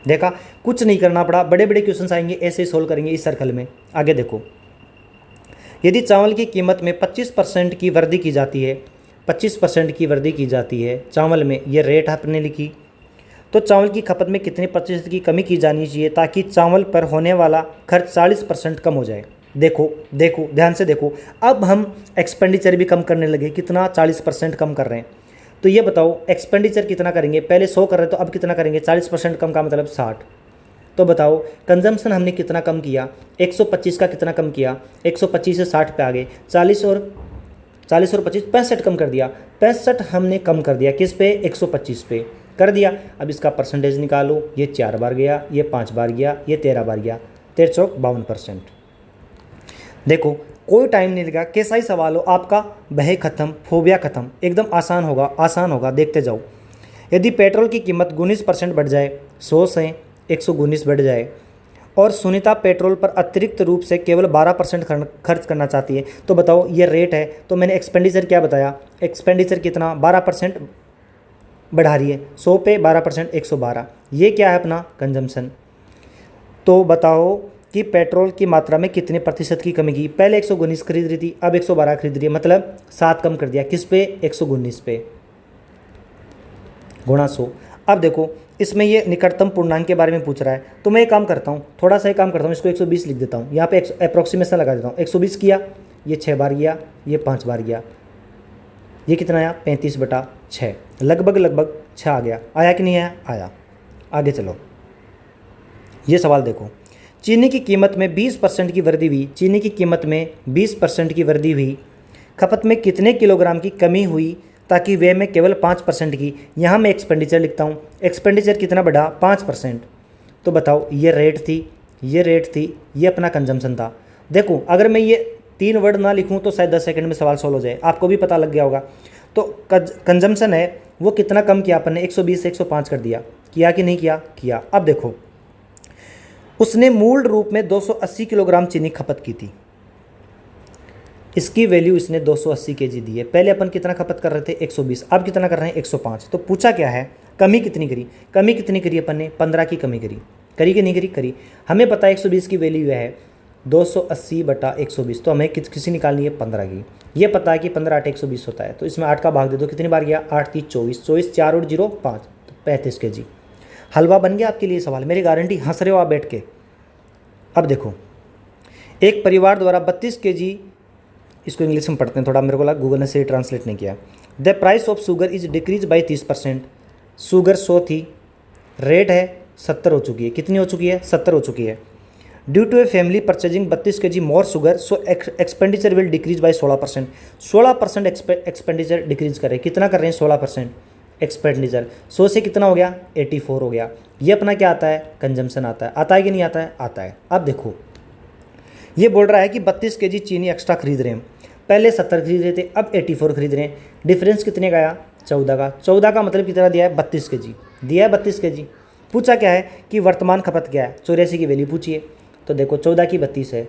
देखा, कुछ नहीं करना पड़ा, बड़े बड़े क्वेश्चंस आएंगे ऐसे ही सोल्व करेंगे इस सर्कल में। आगे देखो, यदि चावल की कीमत में 25% की वृद्धि की जाती है, 25% की वृद्धि की जाती है चावल में, ये रेट आपने लिखी, तो चावल की खपत में कितने प्रतिशत की कमी की जानी चाहिए ताकि चावल पर होने वाला खर्च 40% कम हो जाए। देखो ध्यान से देखो, अब हम एक्सपेंडिचर भी कम करने लगे, कितना, 40% कम कर रहे हैं। तो ये बताओ एक्सपेंडिचर कितना करेंगे, पहले 100 कर रहे तो अब कितना करेंगे, 40% कम का मतलब 60। तो बताओ कंजम्पशन हमने कितना कम किया, 125 का कितना कम किया, 125 से 60 पे आ गए, 40 और 25 65 कम कर दिया, 65 हमने कम कर दिया किस पे, 125 पे कर दिया। अब इसका परसेंटेज निकालो, ये 4 बार गया, ये 5 बार गया, ये 13 बार गया, 1352%। देखो कोई टाइम नहीं लगा, कैसा ही सवाल हो आपका, भय खत्म, फोबिया खत्म, एकदम आसान होगा, देखते जाओ। यदि पेट्रोल की कीमत 19% बढ़ जाए, 100 से 119 बढ़ जाए, और सुनीता पेट्रोल पर अतिरिक्त रूप से केवल 12% खर्च करना चाहती है, तो बताओ ये रेट है, तो मैंने एक्सपेंडिचर क्या बताया, एक्सपेंडिचर कितना, 12% बढ़ा रही है, 100 पे 12% 112, ये क्या है अपना कंजम्पशन। तो बताओ कि पेट्रोल की मात्रा में कितने प्रतिशत की कमी की, पहले 119 खरीद रही थी, अब 112 खरीद रही है, मतलब 7 कम कर दिया, किस पे, 119 पे, गुणा 100। अब देखो इसमें ये निकटतम पूर्णांक के बारे में पूछ रहा है, तो मैं एक काम करता हूँ, थोड़ा सा एक काम करता हूँ, इसको 120 लिख देता हूँ, यहाँ पे अप्रोक्सीमेशन लगा देता हूँ। 120 किया, ये 6 बार गया, ये 5 बार गया, ये कितना आया, 35/6, लगभग 6 आ गया, आया कि नहीं आया। आगे चलो, ये सवाल देखो, चीनी की कीमत में 20% की वृद्धि हुई, चीनी की कीमत में 20% की वृद्धि हुई, खपत में कितने किलोग्राम की कमी हुई ताकि वे में केवल 5% की। यहाँ मैं एक्सपेंडिचर लिखता हूँ, एक्सपेंडिचर कितना बढ़ा, 5%। तो बताओ ये रेट थी, ये अपना कंजम्पशन था। देखो अगर मैं ये 3 वर्ड ना लिखूँ तो शायद 10 सेकंड में सवाल सॉल्व हो जाए, आपको भी पता लग गया होगा। तो कंजम्पशन है वो कितना कम किया अपन ने, 120 से 105 कर दिया, किया कि नहीं किया। अब देखो उसने मूल रूप में 280 किलोग्राम चीनी खपत की थी, इसकी वैल्यू इसने 280 केजी दी है। पहले अपन कितना खपत कर रहे थे, 120, अब कितना कर रहे हैं, 105। तो पूछा क्या है, कमी कितनी करी अपन ने, 15 की कमी करी कि नहीं करी। हमें पता है 120 की वैल्यू है 280/120, तो हमें किसी निकालनी है 15 की। ये पता है कि 15 8 120 होता है, तो इसमें 8 का भाग दे दो, कितनी बार गया, 8 3 24, 4 और 0 5, तो 35 केजी। हलवा बन गया आपके लिए सवाल, मेरी गारंटी। हंस रहे हो आप बैठ के। अब देखो, एक परिवार द्वारा 32 केजी, इसको इंग्लिश में पढ़ते हैं थोड़ा, मेरे को लगा गूगल ने सही ट्रांसलेट नहीं किया। The price of sugar is decrease by 30%। Sugar 100 थी, रेट है 70 हो चुकी है। कितनी हो चुकी है? 70 हो चुकी है। Due to a family purchasing 32 KG more sugar, so expenditure will decrease by 16%। 16% expenditure decrease कर रहे हैं। कितना कर रहे हैं? 16% एक्सपेंडिचर। 100 से कितना हो गया? 84 हो गया। ये अपना क्या आता है? कंजम्पशन आता है। आता है कि नहीं आता है? आता है। अब देखो, ये बोल रहा है कि 32 केजी चीनी एक्स्ट्रा खरीद रहे हैं। पहले 70 खरीद रहे थे, अब 84 खरीद रहे हैं। डिफरेंस कितने का आया? 14 का। 14 का मतलब कितना दिया है? 32 केजी दिया है। 32 केजी पूछा क्या है कि वर्तमान खपत क्या है? 84 की वैल्यू पूछिए। तो देखो 14 की 32 है,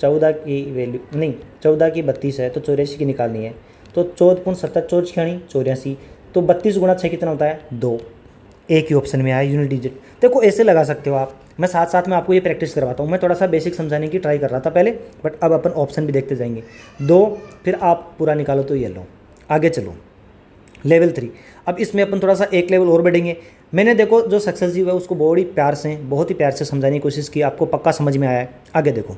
14 की वैल्यू नहीं, 14 की 32 है तो 84 की निकालनी है। तो 14 × 7 = 84। तो 32 × 6 कितना होता है? 2। एक ही ऑप्शन में आया यूनिट डिजिट। देखो ऐसे लगा सकते हो आप। मैं साथ साथ में आपको ये प्रैक्टिस करवाता हूँ। मैं थोड़ा सा बेसिक समझाने की ट्राई कर रहा था पहले, बट अब अपन ऑप्शन भी देखते जाएंगे। 2 फिर आप पूरा निकालो तो ये लो। आगे चलो, लेवल 3। अब इसमें अपन थोड़ा सा एक लेवल और बढ़ेंगे। मैंने देखो जो सक्सेसिव है उसको बहुत ही प्यार से समझाने की कोशिश की। आपको पक्का समझ में आया है। आगे देखो,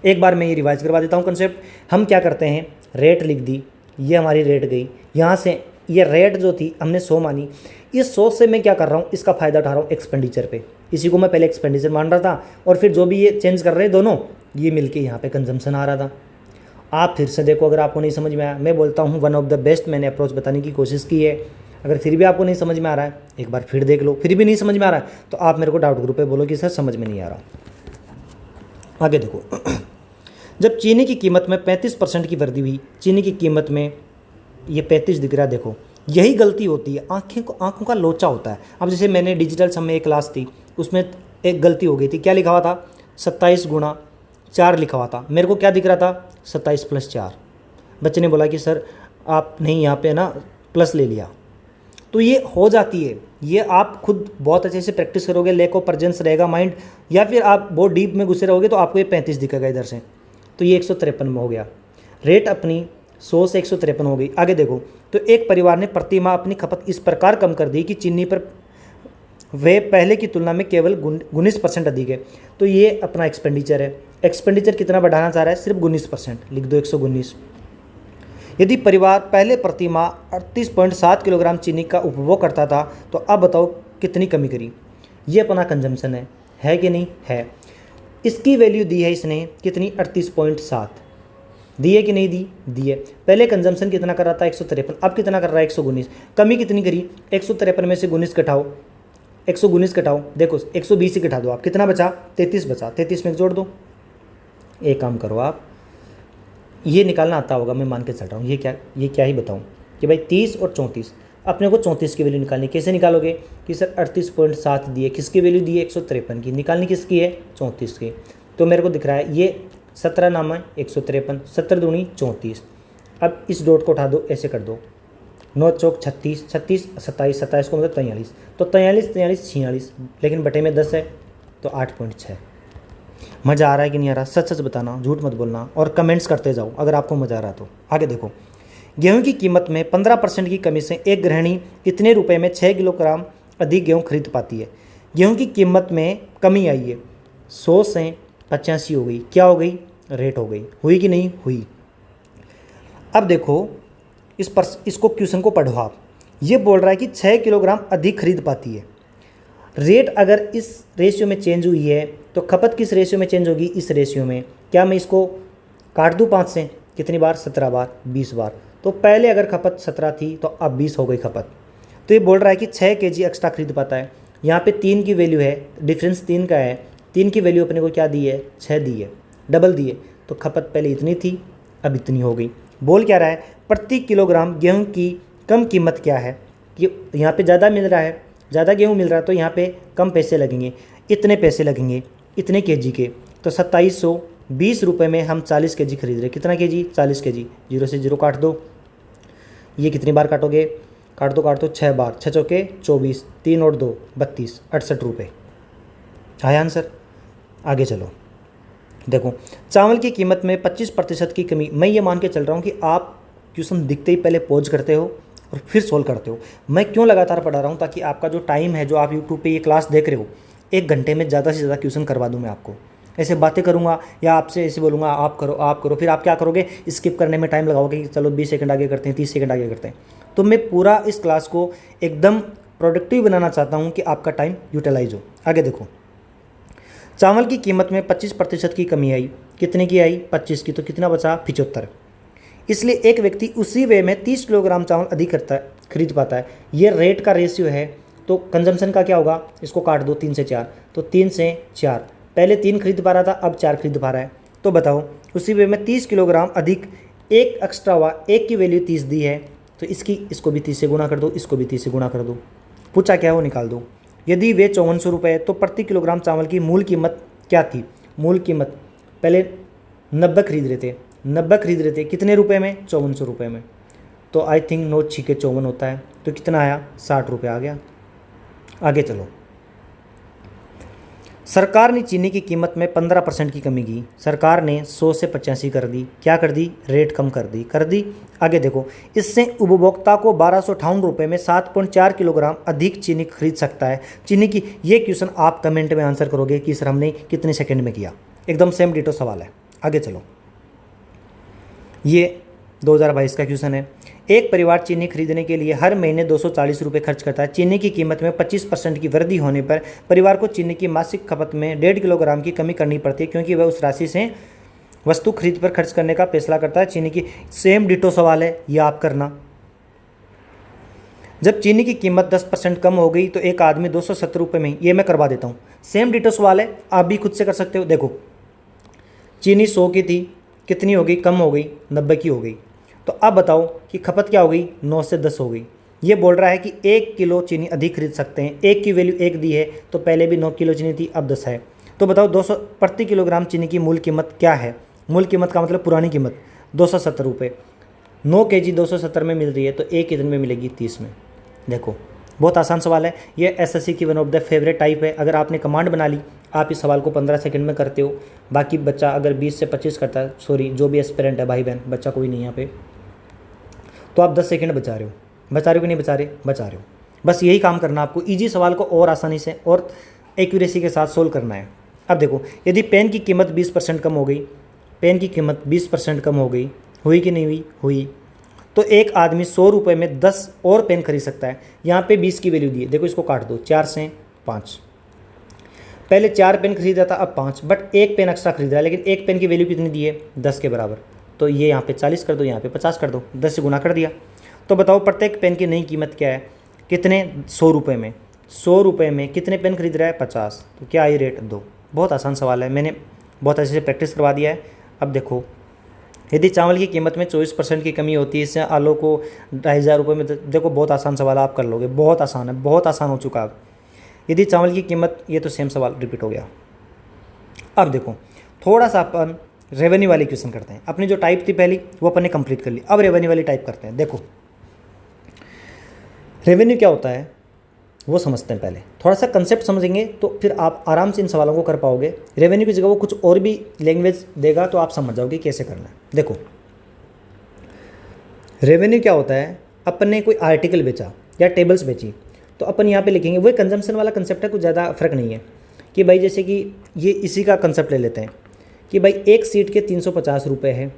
एक बार मैं ये रिवाइज करवा देता हूँ कंसेप्ट। हम क्या करते हैं? रेट लिख दी, ये हमारी रेट गई। यहाँ से ये रेट जो थी हमने 100 मानी। इस 100 से मैं क्या कर रहा हूँ? इसका फ़ायदा उठा रहा हूँ एक्सपेंडिचर पे। इसी को मैं पहले एक्सपेंडिचर मान रहा था, और फिर जो भी ये चेंज कर रहे हैं दोनों, ये मिलके यहाँ पे कंजम्पशन आ रहा था। आप फिर से देखो, अगर आपको नहीं समझ में आया, मैं बोलता हूँ वन ऑफ द बेस्ट मैंने अप्रोच बताने की कोशिश की है। अगर फिर भी आपको नहीं समझ में आ रहा है, एक बार फिर देख लो। फिर भी नहीं समझ में आ रहा है तो आप मेरे को डाउट ग्रुप पे बोलो कि सर समझ में नहीं आ रहा। आगे देखो, जब चीनी की कीमत में 35% की वृद्धि हुई, चीनी की कीमत में ये 35 दिख रहा है। देखो यही गलती होती है, आंखों का लोचा होता है। अब जैसे मैंने डिजिटल सम में एक क्लास थी, उसमें एक गलती हो गई थी। क्या लिखा हुआ था? 27 × 4 लिखा हुआ था। मेरे को क्या दिख रहा था? 27 + 4। बच्चे ने बोला कि सर आप नहीं यहाँ पे ना प्लस ले लिया। तो ये हो जाती है। ये आप खुद बहुत अच्छे से प्रैक्टिस करोगे, लैक ऑफ प्रेजेंस रहेगा माइंड, या फिर आप बहुत डीप में घुसे रहोगे तो आपको ये 35 दिखेगा इधर से। तो ये 153 में हो गया। रेट अपनी 100 से 153 हो गई। आगे देखो, तो एक परिवार ने प्रति माह अपनी खपत इस प्रकार कम कर दी कि चीनी पर वे पहले की तुलना में केवल 19% अधिक है। तो ये अपना एक्सपेंडिचर है। एक्सपेंडिचर कितना बढ़ाना चाह रहा है? सिर्फ 19%। लिख दो 119। यदि परिवार पहले प्रति माह 38.7 किलोग्राम चीनी का उपभोग करता था, तो अब बताओ कितनी कमी करी? ये अपना कंजम्पशन है कि नहीं? है। इसकी वैल्यू दी है इसने कितनी? 38.7 दी है कि नहीं दी? दी है। पहले कंजम्पशन कितना कर रहा था? 153। अब कितना कर रहा है? 119। कमी कितनी करी? 153 में से 19 घटाओ, 119 घटाओ। देखो 120 ही घटा दो आप, कितना बचा? 33 बचा। 33 में जोड़ दो। एक काम करो आप, ये निकालना आता होगा, मैं मान के चल रहा हूँ। ये क्या ही बताऊँ कि भाई 30 और 34, अपने को 34 की वैल्यू निकालनी। कैसे निकालोगे कि सर 38.7 दी है, किसकी वैल्यू दी है? 153 की। निकालनी किसकी है? 34 की। तो मेरे को दिख रहा है ये 17 नामा 153, 17 दूनी 34। अब इस डॉट को उठा दो, ऐसे कर दो, 9 चौक 36, 36 27, 27 को मतलब 43। तो 43 43 46, लेकिन बटे में 10 है तो 8.6। मज़ा आ रहा है कि नहीं आ रहा? सच सच बताना, झूठ मत बोलना, और कमेंट्स करते जाओ अगर आपको मज़ा आ रहा तो। आगे देखो, गेहूं की कीमत में 15% की कमी से एक गृहिणी इतने रुपए में 6 किलोग्राम अधिक गेहूं खरीद पाती है। गेहूं की कीमत में कमी आई है, 100 से 85 हो गई। क्या हो गई? रेट हो गई। हुई कि नहीं हुई? अब देखो इसको क्वेश्चन को पढ़ो आप। ये बोल रहा है कि 6 किलोग्राम अधिक खरीद पाती है। रेट अगर इस रेशियो में चेंज हुई है तो खपत किस रेशियो में चेंज होगी? इस रेशियो में। क्या मैं इसको काट दूँ 5 से? कितनी बार? 17 बार, 20 बार। तो पहले अगर खपत 17 थी तो अब 20 हो गई खपत। तो ये बोल रहा है कि 6 kg एक्स्ट्रा खरीद पाता है। यहाँ पे 3 की वैल्यू है, डिफरेंस 3 का है। 3 की वैल्यू अपने को क्या दी है? 6 दी है, डबल दी है। तो खपत पहले इतनी थी, अब इतनी हो गई। बोल क्या रहा है? प्रति किलोग्राम गेहूँ की कम कीमत क्या है? कि यहाँ पे ज़्यादा मिल रहा है, ज़्यादा गेहूँ मिल रहा है तो यहाँ पे कम पैसे लगेंगे। इतने पैसे लगेंगे इतने kg के। तो 2720 रुपये में हम 40 kg खरीद रहे। कितना kg? 40 kg। 0 से 0 काट दो। ये कितनी बार काटोगे? काट दो 6 बार। 6 चौके 24, 3 और 2 32, 68 रुपये आया आंसर। आगे चलो, देखो चावल की कीमत में 25% की कमी। मैं ये मान के चल रहा हूँ कि आप क्वेश्चन दिखते ही पहले पॉज करते हो और फिर सोल्व करते हो। मैं क्यों लगातार पढ़ा रहा हूँ? ताकि आपका जो टाइम है, जो आप यूट्यूब पे ये क्लास देख रहे हो, 1 घंटे में ज़्यादा से ज़्यादा क्वेश्चन करवा दूँ मैं आपको। ऐसे बातें करूँगा या आपसे ऐसे बोलूँगा आप करो, फिर आप क्या करोगे, स्किप करने में टाइम लगाओगे कि चलो 20 सेकंड आगे करते हैं, 30 सेकंड आगे करते हैं। तो मैं पूरा इस क्लास को एकदम प्रोडक्टिव बनाना चाहता हूँ कि आपका टाइम यूटिलाइज हो। आगे देखो, चावल की कीमत में 25% की कमी आई। कितने की आई? 25 की। तो कितना बचा? 75। इसलिए एक व्यक्ति उसी वे में 30 किलोग्राम चावल अधिक खरीद पाता है। ये रेट का रेशियो है, तो कंजम्पशन का क्या होगा? इसको काट दो 3 से 4, तो 3 से 4। पहले 3 खरीद पा रहा था, अब 4 खरीद पा रहा है। तो बताओ, उसी वे में 30 किलोग्राम अधिक, एक एक्स्ट्रा हुआ, एक की वैल्यू 30 दी है, तो इसको भी 30 से गुणा कर दो, इसको भी 30 से गुणा कर दो। पूछा क्या है वो निकाल दो। यदि वे 5400 रुपये, तो प्रति किलोग्राम चावल की मूल कीमत क्या थी? मूल कीमत पहले 90 खरीद रहे थे, कितने रुपए में? 5400 रुपये में। तो आई थिंक 9 छिके 54 होता है, तो कितना आया? 60 रुपये आ गया। आगे चलो, सरकार ने चीनी की कीमत में 15% की कमी की। सरकार ने 100 से 85 कर दी। क्या कर दी? रेट कम कर दी। आगे देखो, इससे उपभोक्ता को 1258 रुपये में 7.4 किलोग्राम अधिक चीनी खरीद सकता है। चीनी की ये क्वेश्चन आप कमेंट में आंसर करोगे कि सर हमने कितने सेकंड में किया। एकदम सेम डिटो सवाल है। आगे चलो, ये 2022 का क्वेश्चन है। एक परिवार चीनी खरीदने के लिए हर महीने 240 रुपये खर्च करता है। चीनी की कीमत में 25% की वृद्धि होने पर परिवार को चीनी की मासिक खपत में 1.5 किलोग्राम की कमी करनी पड़ती है, क्योंकि वह उस राशि से वस्तु खरीद पर खर्च करने का फैसला करता है। चीनी की सेम डिटो सवाल है, ये आप करना। जब चीनी की कीमत 10% कम हो गई तो एक आदमी 270 रुपये में, ये मैं करवा देता हूँ। सेम डिटो सवाल है, आप भी खुद से कर सकते हो। देखो, चीनी 100 की थी, कितनी हो गई? कम हो गई, 90 की हो गई। तो अब बताओ कि खपत क्या हो गई? 9 से 10 हो गई। ये बोल रहा है कि 1 किलो चीनी अधिक खरीद सकते हैं। 1 की वैल्यू 1 दी है, तो पहले भी 9 किलो चीनी थी, अब 10 है। तो बताओ 200 प्रति किलोग्राम चीनी की मूल कीमत क्या है? मूल कीमत का मतलब पुरानी कीमत 270 रुपये। 9 kg 270 में मिल रही है, तो 1 कितने में मिलेगी? 30 में। देखो, बहुत आसान सवाल है। ये एसएससी की one of the favourite type है। अगर आपने कमांड बना ली, आप इस सवाल को 15 सेकंड में करते हो। बाकी बच्चा अगर 20 से 25 करता है, सॉरी जो भी एस्पिरेंट है, भाई बहन, बच्चा कोई नहीं यहाँ पे, तो आप 10 सेकंड बचा रहे हो कि नहीं बचा रहे हो। बस यही काम करना आपको। ईजी सवाल को और आसानी से और एक्यूरेसी के साथ सोल्व करना है। अब देखो, यदि पेन की कीमत 20% कम हो गई, पेन की कीमत 20% कम हो गई, हुई कि नहीं हुई? हुई। तो एक आदमी 100 रुपये में 10 और पेन खरीद सकता है। यहाँ पे 20 की वैल्यू दी है, देखो इसको काट दो, 4 से 5। पहले 4 पेन खरीदा था, अब 5, बट एक पेन एक्स्ट्रा खरीदा है, लेकिन एक पेन की वैल्यू कितनी दी है? 10 के बराबर। तो ये यहाँ पे 40 कर दो, यहाँ पे 50 कर दो, 10 से गुना कर दिया। तो बताओ प्रत्येक पेन की नई कीमत क्या है? कितने? 100 रुपये में। 100 रुपये में कितने पेन खरीद रहा है? 50। तो क्या आई रेट? 2। बहुत आसान सवाल है, मैंने बहुत अच्छे से प्रैक्टिस करवा दिया है। अब देखो, यदि चावल की कीमत में 24% की कमी होती है, इससे आलू को 2500 रुपये में, देखो बहुत आसान सवाल आप कर लोगे, बहुत आसान है, बहुत आसान हो चुका है। यदि चावल की कीमत, ये तो सेम सवाल रिपीट हो गया। अब देखो, थोड़ा सा अपन रेवेन्यू वाली क्वेश्चन करते हैं। अपनी जो टाइप थी पहली, वो अपन ने कंप्लीट कर ली। अब रेवेन्यू वाली टाइप करते हैं। देखो, रेवेन्यू क्या होता है वो समझते हैं। पहले थोड़ा सा कंसेप्ट समझेंगे तो फिर आप आराम से इन सवालों को कर पाओगे। रेवेन्यू की जगह वो कुछ और भी लैंग्वेज देगा, तो आप समझ जाओगे कैसे करना है। देखो, रेवेन्यू क्या होता है? अपन ने कोई आर्टिकल बेचा या टेबल्स बेची, तो अपन यहाँ पे लिखेंगे। वही कंजम्पशन वाला कंसेप्ट है, कुछ ज़्यादा फर्क नहीं है। कि भाई जैसे कि ये इसी का कंसेप्ट ले लेते हैं कि भाई एक सीट के 350 रुपये है,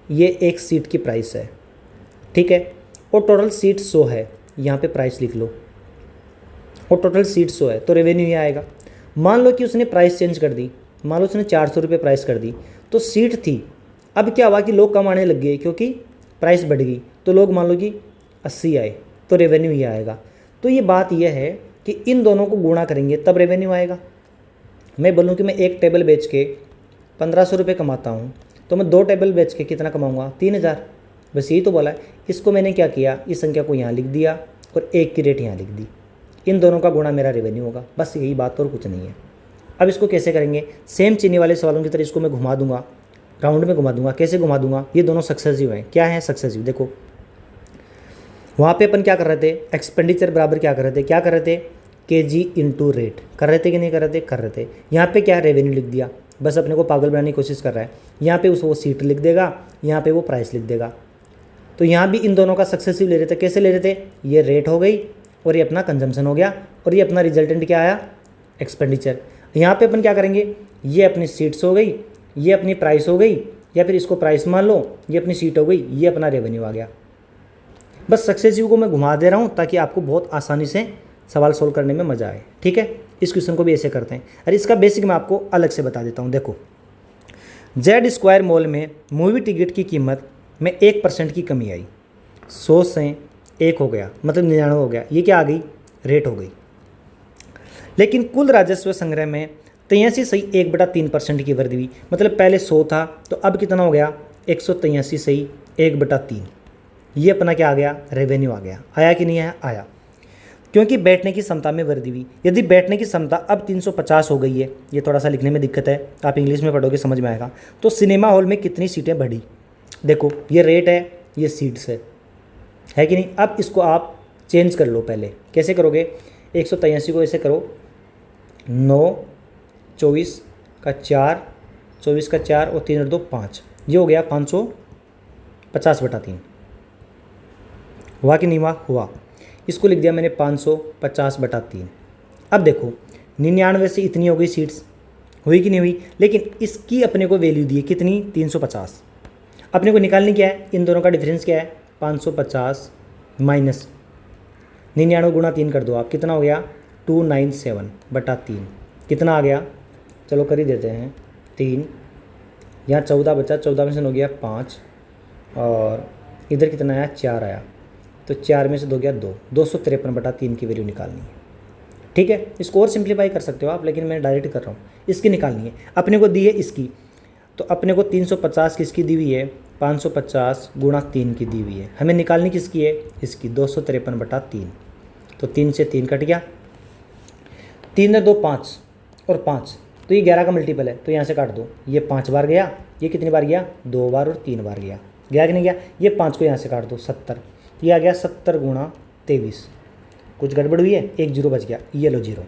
ये एक सीट की प्राइस है, ठीक है। और टोटल सीट 100 है, यहाँ पे प्राइस लिख लो। और टोटल सीट 100 है, तो रेवेन्यू ये आएगा। मान लो कि उसने प्राइस चेंज कर दी, मान लो उसने 400 रुपये प्राइस कर दी, तो सीट थी, अब क्या हुआ कि लोग कम आने लग गए क्योंकि प्राइस बढ़ गई, तो लोग मान लो कि 80 आए, तो रेवेन्यू ये आएगा। तो ये बात यह है कि इन दोनों को गुणा करेंगे तब रेवेन्यू आएगा। मैं बोलूँ कि मैं एक टेबल बेच के 1500 रुपये कमाता हूँ, तो मैं 2 टेबल बेच के कितना कमाऊँगा? 3000। बस यही तो बोला है। इसको मैंने क्या किया, इस संख्या को यहाँ लिख दिया और एक की रेट यहाँ लिख दी। इन दोनों का गुणा मेरा रेवेन्यू होगा, बस यही बात और कुछ नहीं है। अब इसको कैसे करेंगे? सेम चीनी वाले सवालों की तरह इसको मैं घुमा दूंगा, राउंड में घुमा दूंगा। कैसे घुमा दूंगा? ये दोनों सक्सेसिव हैं। क्या है सक्सेसिव? देखो, वहाँ पे अपन क्या कर रहे थे? एक्सपेंडिचर बराबर क्या कर रहे थे? केजी इंटू रेट कर रहे थे कि नहीं कर रहे थे। यहाँ पे क्या रेवेन्यू लिख दिया, बस अपने को पागल बनाने की कोशिश कर रहा है। यहाँ पे वो सीट लिख देगा, यहाँ पे वो प्राइस लिख देगा। तो यहाँ भी इन दोनों का सक्सेसिव ले रहे थे। कैसे ले रहे थे? ये रेट हो गई और ये अपना कंजम्पशन हो गया और ये अपना रिजल्टेंट क्या आया? एक्सपेंडिचर। यहाँ पे अपन क्या करेंगे? ये अपनी सीट्स हो गई, ये अपनी प्राइस हो गई, या फिर इसको प्राइस मान लो, ये अपनी सीट हो गई, ये अपना रेवेन्यू आ गया। बस सक्सेसिव को मैं घुमा दे रहा हूँ ताकि आपको बहुत आसानी से सवाल सोल्व करने में मज़ा आए। ठीक है, इस क्वेश्चन को भी ऐसे करते हैं। अरे इसका बेसिक मैं आपको अलग से बता देता हूँ। देखो, जेड स्क्वायर मॉल में मूवी टिकट की कीमत में 1% की कमी आई। 100 से 1 हो गया, मतलब 99 हो गया। ये क्या आ गई? रेट हो गई। लेकिन कुल राजस्व संग्रह में 83 सही 1/3% की वृद्धि हुई। मतलब पहले 100 था तो अब कितना हो गया? 183 सही 1/3। ये अपना क्या आ गया? रेवेन्यू आ गया। आया कि नहीं आया? आया, क्योंकि बैठने की क्षमता में वृद्धि हुई। यदि बैठने की क्षमता अब 350 हो गई है, ये थोड़ा सा लिखने में दिक्कत है, आप इंग्लिश में पढ़ोगे समझ में आएगा। तो सिनेमा हॉल में कितनी सीटें बढ़ी? देखो, ये रेट है, ये सीट्स है कि नहीं? अब इसको आप चेंज कर लो। पहले कैसे करोगे? 183 को ऐसे करो, 9, 24 का 4, 24 का 4 और 3 और 2 5, ये हो गया 550/3। हुआ कि नहीं हुआ? हुआ। इसको लिख दिया मैंने 550/3। अब देखो, 99 से इतनी हो गई सीट्स, हुई कि नहीं हुई? लेकिन इसकी अपने को वैल्यू दी है कितनी? 350। अपने को निकालनी क्या है? इन दोनों का डिफरेंस क्या है? 550 माइनस 99 गुणा 3 कर दो आप, कितना हो गया? 297/3। कितना आ गया? चलो कर ही देते हैं, 3, यहाँ 14 बचा, 14 में से हो गया 5 और इधर कितना आया? 4 आया। तो 4 में से 2 गया 2, 253/3 की वैल्यू निकालनी है। ठीक है, इसको और सिंप्लीफाई कर सकते हो आप, लेकिन मैं डायरेक्ट कर रहा हूँ। इसकी निकालनी है, अपने को दी है इसकी, तो अपने को 350 किसकी दी हुई है? 550 गुणा 3 की दी हुई है। हमें निकालनी किसकी है? इसकी, 253/3। तो 3 से 3 कट गया, 3 और 2 5 और 5, तो ये 11 का मल्टीपल है, तो यहाँ से काट दो। ये 5 बार गया, ये कितनी बार गया? 2 बार और 3 बार गया। गया कि नहीं गया? ये 5 को यहाँ से काट दो, 70। ये आ गया 70 गुणा 23। कुछ गड़बड़ हुई है? 1 जीरो बच गया, ये लो 0।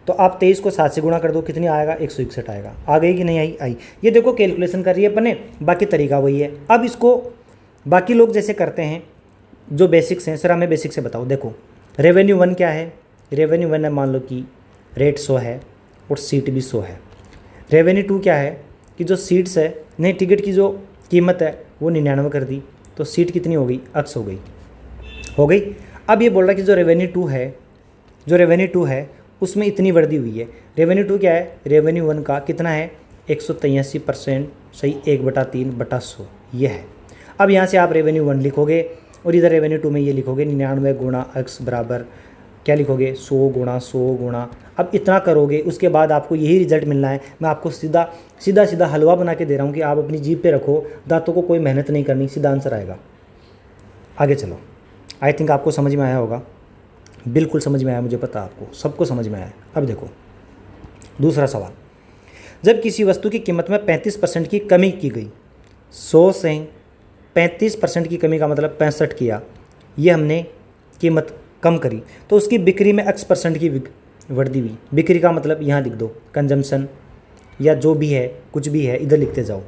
तो आप 23 को 7 से गुणा कर दो, कितनी आएगा? 161 आएगा। आ गई कि नहीं आई? आई। ये देखो कैलकुलेशन कर रही है अपने, बाकी तरीका वही है। अब इसको बाकी लोग जैसे करते हैं, जो बेसिक्स हैं, सर हमें बेसिक से बताओ। देखो, रेवेन्यू 1 क्या है? रेवेन्यू 1 है, मान लो कि रेट 100 है और सीट भी 100 है। रेवेन्यू 2 क्या है? कि जो सीट्स है, नहीं, टिकट की जो कीमत है वो 99 कर दी, तो सीट कितनी हो गई? X हो गई। अब ये बोल रहा है कि जो रेवेन्यू 2 है उसमें इतनी वृद्धि हुई है। रेवेन्यू 2 क्या है? रेवेन्यू 1 का कितना है? 183% सही 1/3/100, ये है। अब यहाँ से आप रेवेन्यू 1 लिखोगे और इधर रेवेन्यू 2 में ये लिखोगे 99 गुणा X बराबर क्या लिखोगे? 100 गुणा। अब इतना करोगे, उसके बाद आपको यही रिजल्ट मिलना है। मैं आपको सीधा हलवा बना के दे रहा हूँ कि आप अपनी जीभ पे रखो, दांतों को कोई मेहनत नहीं करनी, सीधा आंसर आएगा। आगे चलो, आई थिंक आपको समझ में आया होगा, बिल्कुल समझ में आया, मुझे पता आपको सबको समझ में आया। अब देखो दूसरा सवाल, जब किसी वस्तु की कीमत में 35% की कमी की गई, 100 से 35% की कमी का मतलब 65 किया, ये हमने कीमत कम करी, तो उसकी बिक्री में X% की वृद्धि हुई। बिक्री का मतलब यहाँ लिख दो, कंजम्पशन या जो भी है, कुछ भी है, इधर लिखते जाओ।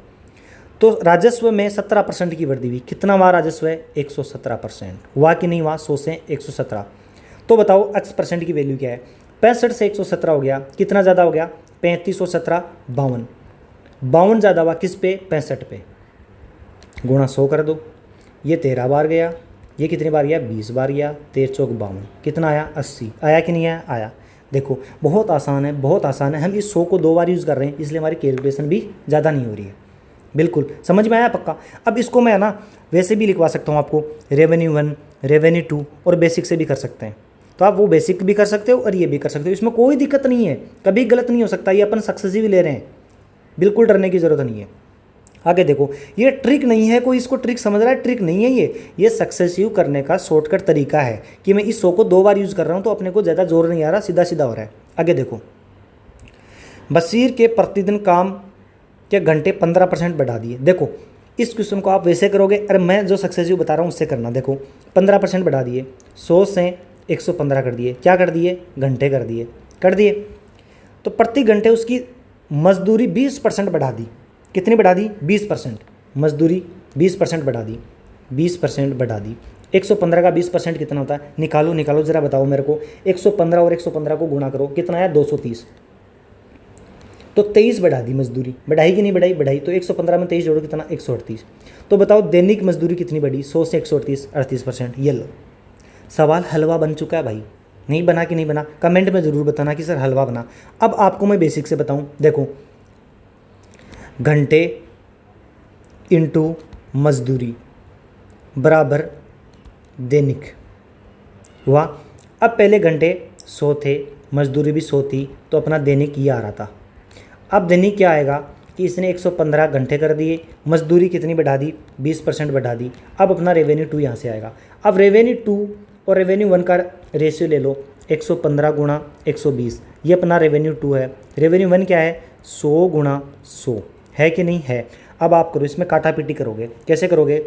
तो राजस्व में 17% की वृद्धि हुई। कितना हुआ राजस्व है? 117%। हुआ कि नहीं हुआ? 100 से 117। तो बताओ X% की वैल्यू क्या है? 65 से 117 हो गया, कितना ज़्यादा हो गया? 35 और 17 52। 52 ज़्यादा हुआ किस पे? 65 पे। गुणा 100 कर दो, ये 13 बार गया, ये कितनी बार गया? 20 बार गया, 13 चौक 52, कितना आया? 80। आया कि नहीं आया? आया। देखो बहुत आसान है, बहुत आसान है। हम इस 100 को 2 बार यूज़ कर रहे हैं, इसलिए हमारी कैलकुलेशन भी ज़्यादा नहीं हो रही है। बिल्कुल समझ में आया पक्का? अब इसको मैं ना वैसे भी लिखवा सकता हूँ आपको, रेवेन्यू 1, रेवेन्यू 2 और बेसिक से भी कर सकते हैं। तो आप वो बेसिक भी कर सकते हो और ये भी कर सकते हो, इसमें कोई दिक्कत नहीं है, कभी गलत नहीं हो सकता। ये अपन सक्सेसिव ले रहे हैं, बिल्कुल डरने की ज़रूरत नहीं है। आगे देखो, ये ट्रिक नहीं है, कोई इसको ट्रिक समझ रहा है, ट्रिक नहीं है ये सक्सेसिव करने का शॉर्टकट तरीका है कि मैं इस 100 को 2 बार यूज़ कर रहा हूँ, तो अपने को ज़्यादा जोर नहीं आ रहा, सीधा सीधा हो रहा है। आगे देखो, बशीर के प्रतिदिन काम के घंटे 15% बढ़ा दिए। देखो इस क्वेश्चन को आप वैसे करोगे, अरे मैं जो सक्सेसिव बता रहा हूँ उससे करना। देखो 15% बढ़ा दिए, 100 से 115 कर दिए, क्या कर दिए? घंटे कर दिए। तो प्रति घंटे उसकी मजदूरी 20% बढ़ा दी। कितनी बढ़ा दी? 20%। मजदूरी 20% बढ़ा दी। 20% बढ़ा दी। 115 का 20% कितना होता है, निकालो निकालो ज़रा बताओ मेरे को। 115 और 115 को गुणा करो, कितना आया 230। तो 23 बढ़ा दी मजदूरी, बढ़ाई कि नहीं बढ़ाई, बढ़ाई। तो 115 में 23 जोड़ो, कितना 138। तो बताओ दैनिक मजदूरी कितनी बढ़ी, 100 से 138, 38%। ये लो, सवाल हलवा बन चुका है भाई। नहीं बना कि नहीं बना, कमेंट में ज़रूर बताना कि सर हलवा बना। अब आपको मैं बेसिक से बताऊं, देखो घंटे इंटू मजदूरी बराबर दैनिक हुआ। अब पहले घंटे 100 थे, मजदूरी भी 100 थी, तो अपना दैनिक ये आ रहा था। अब दैनिक क्या आएगा कि इसने 115 घंटे कर दिए, मजदूरी कितनी बढ़ा दी, 20% बढ़ा दी। अब अपना रेवेन्यू 2 यहाँ से आएगा। अब रेवेन्यू 2 और रेवेन्यू 1 का रेशियो ले लो, 115 गुणा 120, ये अपना रेवेन्यू 2 है। रेवेन्यू 1 क्या है, 100 गुणा 100 है कि नहीं है। अब आप करो, इसमें काटा पीटी करोगे, कैसे करोगे,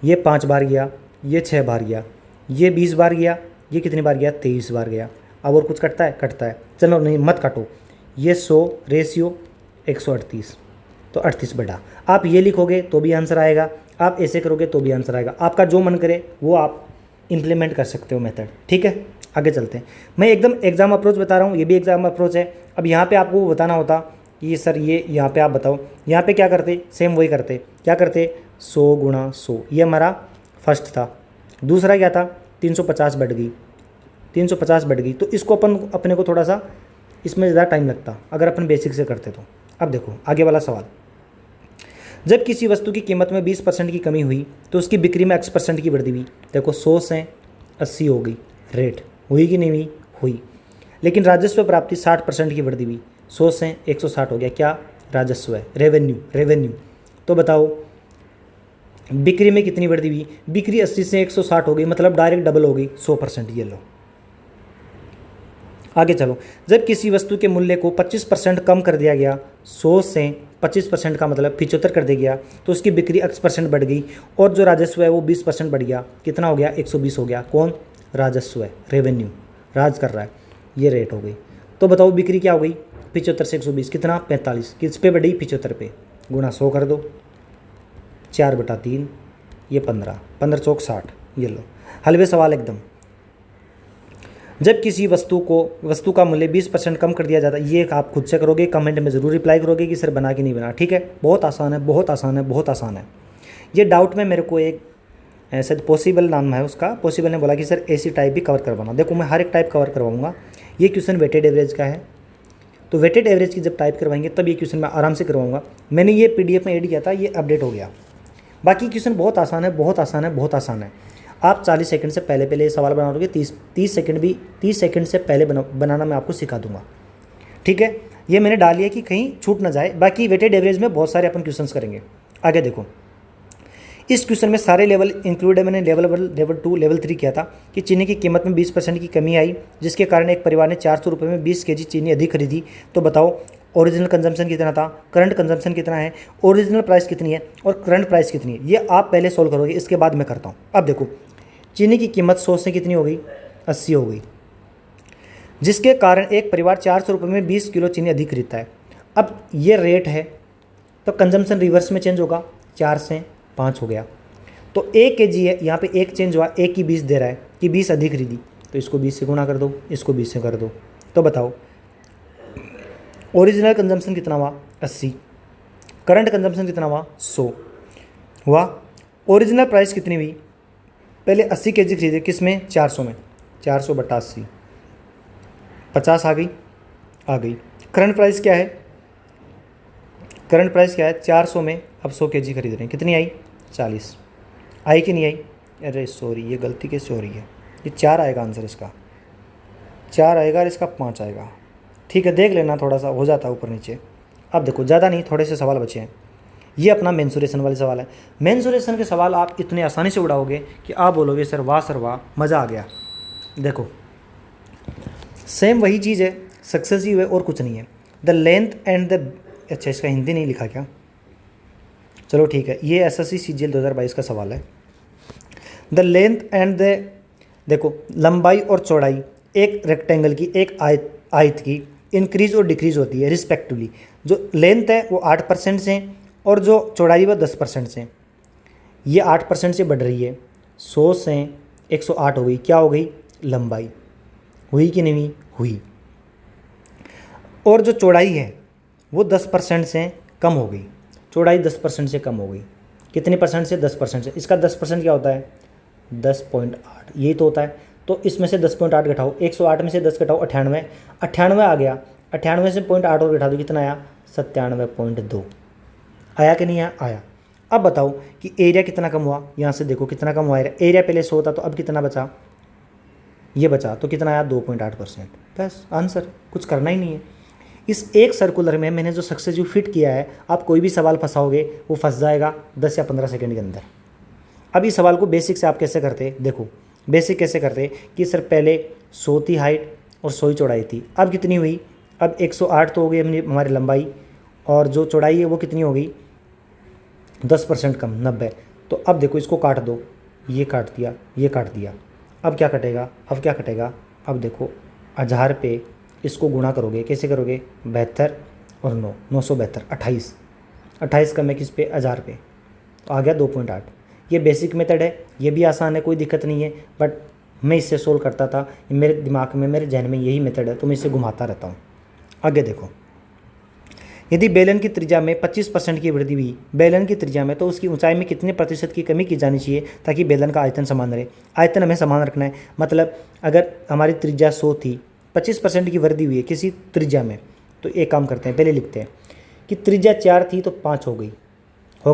ये 5 बार गया, ये 6 बार गया, ये 20 बार गया, ये कितनी बार गया, 23 बार गया। अब और कुछ कटता है, कटता है, चलो नहीं मत काटो। ये 100 रेशियो 138, तो 38 बढ़ा। आप ये लिखोगे तो भी आंसर आएगा, आप ऐसे करोगे तो भी आंसर आएगा। आपका जो मन करे वो आप इम्प्लीमेंट कर सकते हो मेथड, ठीक है। आगे चलते हैं, मैं एकदम एग्जाम अप्रोच बता रहा हूँ, ये भी एग्जाम अप्रोच है। अब यहाँ पे आपको बताना होता कि ये सर ये यहाँ पे आप बताओ, यहाँ पे क्या करते, सेम वही करते, क्या करते, 100 गुणा 100, ये हमारा फर्स्ट था। दूसरा क्या था, 350 बढ़ गई, 350 बढ़ गई। तो इसको अपने को थोड़ा सा इसमें ज़्यादा टाइम लगता अगर अपन बेसिक से करते तो। अब देखो आगे वाला सवाल, जब किसी वस्तु की कीमत में 20% की कमी हुई तो उसकी बिक्री में x% की वृद्धि हुई। देखो 100 से 80 हो गई, रेट हुई कि नहीं हुई, हुई। लेकिन राजस्व प्राप्ति 60% की वृद्धि हुई, 100 से 160 हो गया, क्या राजस्व है, रेवेन्यू, रेवेन्यू। तो बताओ बिक्री में कितनी वृद्धि हुई, बिक्री 80 से 160 हो गई, मतलब डायरेक्ट डबल हो गई, 100%। ये लो आगे चलो, जब किसी वस्तु के मूल्य को 25% कम कर दिया गया, 100 से 25% का मतलब 75 कर दिया गया, तो उसकी बिक्री x% बढ़ गई और जो राजस्व है वो 20% बढ़ गया, कितना हो गया, 120 हो गया। कौन, राजस्व है, रेवेन्यू राज कर रहा है, ये रेट हो गई। तो बताओ बिक्री क्या हो गई, 75 से 120 कितना, 45, किस पे बढ़ी, 75 पे, गुणा 100 कर दो, 4/3, ये 15, 15 चौक 60। ये लो हलवे सवाल एकदम। जब किसी वस्तु का मूल्य 20% कम कर दिया जाता है, ये आप खुद से करोगे, कमेंट में ज़रूर रिप्लाई करोगे कि सर बना कि नहीं बना, ठीक है। बहुत आसान है, बहुत आसान है, बहुत आसान है। ये डाउट में मेरे को एक ऐसा पॉसिबल नाम है उसका, पॉसिबल ने बोला कि सर ऐसी टाइप भी कवर करवाना। देखो मैं हर एक टाइप कवर करवाऊंगा। ये क्वेश्चन वेटेड एवरेज का है, तो वेटेड एवरेज की जब टाइप करवाएंगे तब ये क्वेश्चन मैं आराम से करवाऊंगा। मैंने ये PDF में ऐड किया था, ये अपडेट हो गया। बाकी क्वेश्चन बहुत आसान है, बहुत आसान है, बहुत आसान है। आप 40 सेकंड से पहले ये सवाल बना लोगे, 30 सेकंड से पहले बनाना मैं आपको सिखा दूंगा, ठीक है। ये मैंने डाल लिया कि कहीं छूट ना जाए। बाकी वेटेड एवरेज में बहुत सारे अपन क्वेश्चंस करेंगे। आगे देखो, इस क्वेश्चन में सारे लेवल इंक्लूड है। मैंने लेवल 1, लेवल 2, लेवल 3 किया था कि चीनी की कीमत में 20% की कमी आई, जिसके कारण एक परिवार ने 400 रुपये में 20 kg चीनी अधिक खरीदी। तो बताओ ओरिजिनल कंजम्पशन कितना था, करंट कंजम्पशन कितना है, ओरिजिनल प्राइस कितनी है और करंट प्राइस कितनी है। ये आप पहले सोल्व करोगे, इसके बाद मैं करता हूँ। अब देखो चीनी की कीमत 100 से कितनी हो गई, 80 हो गई, जिसके कारण एक परिवार 400 रुपये में 20 किलो चीनी अधिक खरीदता है। अब ये रेट है तो कंजम्पशन रिवर्स में चेंज होगा, 4 से 5 हो गया। तो 1 kg है, यहाँ पे 1 चेंज हुआ, 1 की 20 दे रहा है कि 20 अधिक खरीदी, तो इसको 20 से गुणा कर दो, इसको 20 से कर दो। तो बताओ ओरिजिनल कंजम्पशन कितना हुआ, 80, करंट कंजम्पशन कितना हुआ, 100 हुआ। ओरिजिनल प्राइस कितनी हुई, पहले 80 kg खरीदे, किस में, 400 में, 400/80, 50 आ गई। करंट प्राइस क्या है, करंट प्राइस क्या है, 400 में अब 100 kg खरीद रहे हैं, कितनी आई, 40 आई कि नहीं आई। अरे सॉरी, ये गलती कैसे हो रही है, ये 4 आएगा आंसर, इसका 4 आएगा और इसका 5 आएगा, ठीक है। देख लेना, थोड़ा सा हो जाता है ऊपर नीचे। अब देखो ज़्यादा नहीं, थोड़े से सवाल बचे हैं। ये अपना मेंसुरेशन वाले सवाल है। मेंसुरेशन के सवाल आप इतने आसानी से उड़ाओगे कि आप बोलोगे सर वाह मज़ा आ गया। देखो सेम वही चीज़ है, सक्सेसिव है और कुछ नहीं है। द लेंथ एंड द, अच्छा इसका हिंदी नहीं लिखा क्या, चलो ठीक है। ये SSC CGL 2022 का सवाल है। द लेंथ एंड द, देखो लंबाई और चौड़ाई एक रेक्टेंगल की, एक आयत की इंक्रीज और डिक्रीज होती है रिस्पेक्टिवली। जो लेंथ है वो 8% से और जो चौड़ाई वो 10% से। ये 8% से बढ़ रही है, 100 से 108 हो गई, क्या हो गई, लंबाई हुई कि नहीं हुई। और जो चौड़ाई है वो 10% से कम हो गई, चौड़ाई 10% से कम हो गई, कितने परसेंट से, 10% से। इसका 10% क्या होता है, 10.8, यही तो होता है। तो इसमें से 10.8 घटाओ, 108 में से 10 घटाओ, 98, 98 आ गया, 98 से 0.8 और घटा दो, कितना आया, 97.2 आया कि नहीं आया। अब बताओ कि एरिया कितना कम हुआ, यहाँ से देखो कितना कम हुआ एरिया, पहले 100 था तो अब कितना बचा, ये बचा, तो कितना आया, 2.8%। बस आंसर, कुछ करना ही नहीं है। इस एक सर्कुलर में मैंने जो सक्सेसिव फिट किया है, आप कोई भी सवाल फंसाओगे वो फंस जाएगा 10 या 15 सेकंड के अंदर। अब इस सवाल को बेसिक से आप कैसे करते, देखो बेसिक कैसे करते कि सर पहले 100 थी हाइट और 100 ही चौड़ाई थी, अब कितनी हुई, अब 108 तो हो गई हमारी लंबाई, और जो चौड़ाई है वो कितनी हो गई, 10% कम, 90। तो अब देखो इसको काट दो, ये काट दिया, ये काट दिया, अब क्या कटेगा, अब क्या कटेगा, अब देखो 1000 पे इसको गुणा करोगे, कैसे करोगे, 72 और 9, 972, 28, 28 कम है किस पे, 1000 पे, तो आ गया 2.8। ये बेसिक मेथड है, ये भी आसान है, कोई दिक्कत नहीं है, बट मैं इससे सोल्व करता था, मेरे दिमाग में, मेरे जहन में यही मेथड है, तो मैं इसे घुमाता रहता हूँ। आगे देखो, यदि बेलन की त्रिज्या में 25% की वृद्धि हुई बेलन की त्रिज्या में, तो उसकी ऊंचाई में कितने प्रतिशत की कमी की जानी चाहिए ताकि बेलन का आयतन समान रहे। आयतन हमें समान रखना है, मतलब अगर हमारी त्रिज्या 100 थी, 25% की वृद्धि हुई है किसी त्रिज्या में, तो एक काम करते हैं, पहले लिखते हैं कि त्रिज्या 4 थी तो 5 हो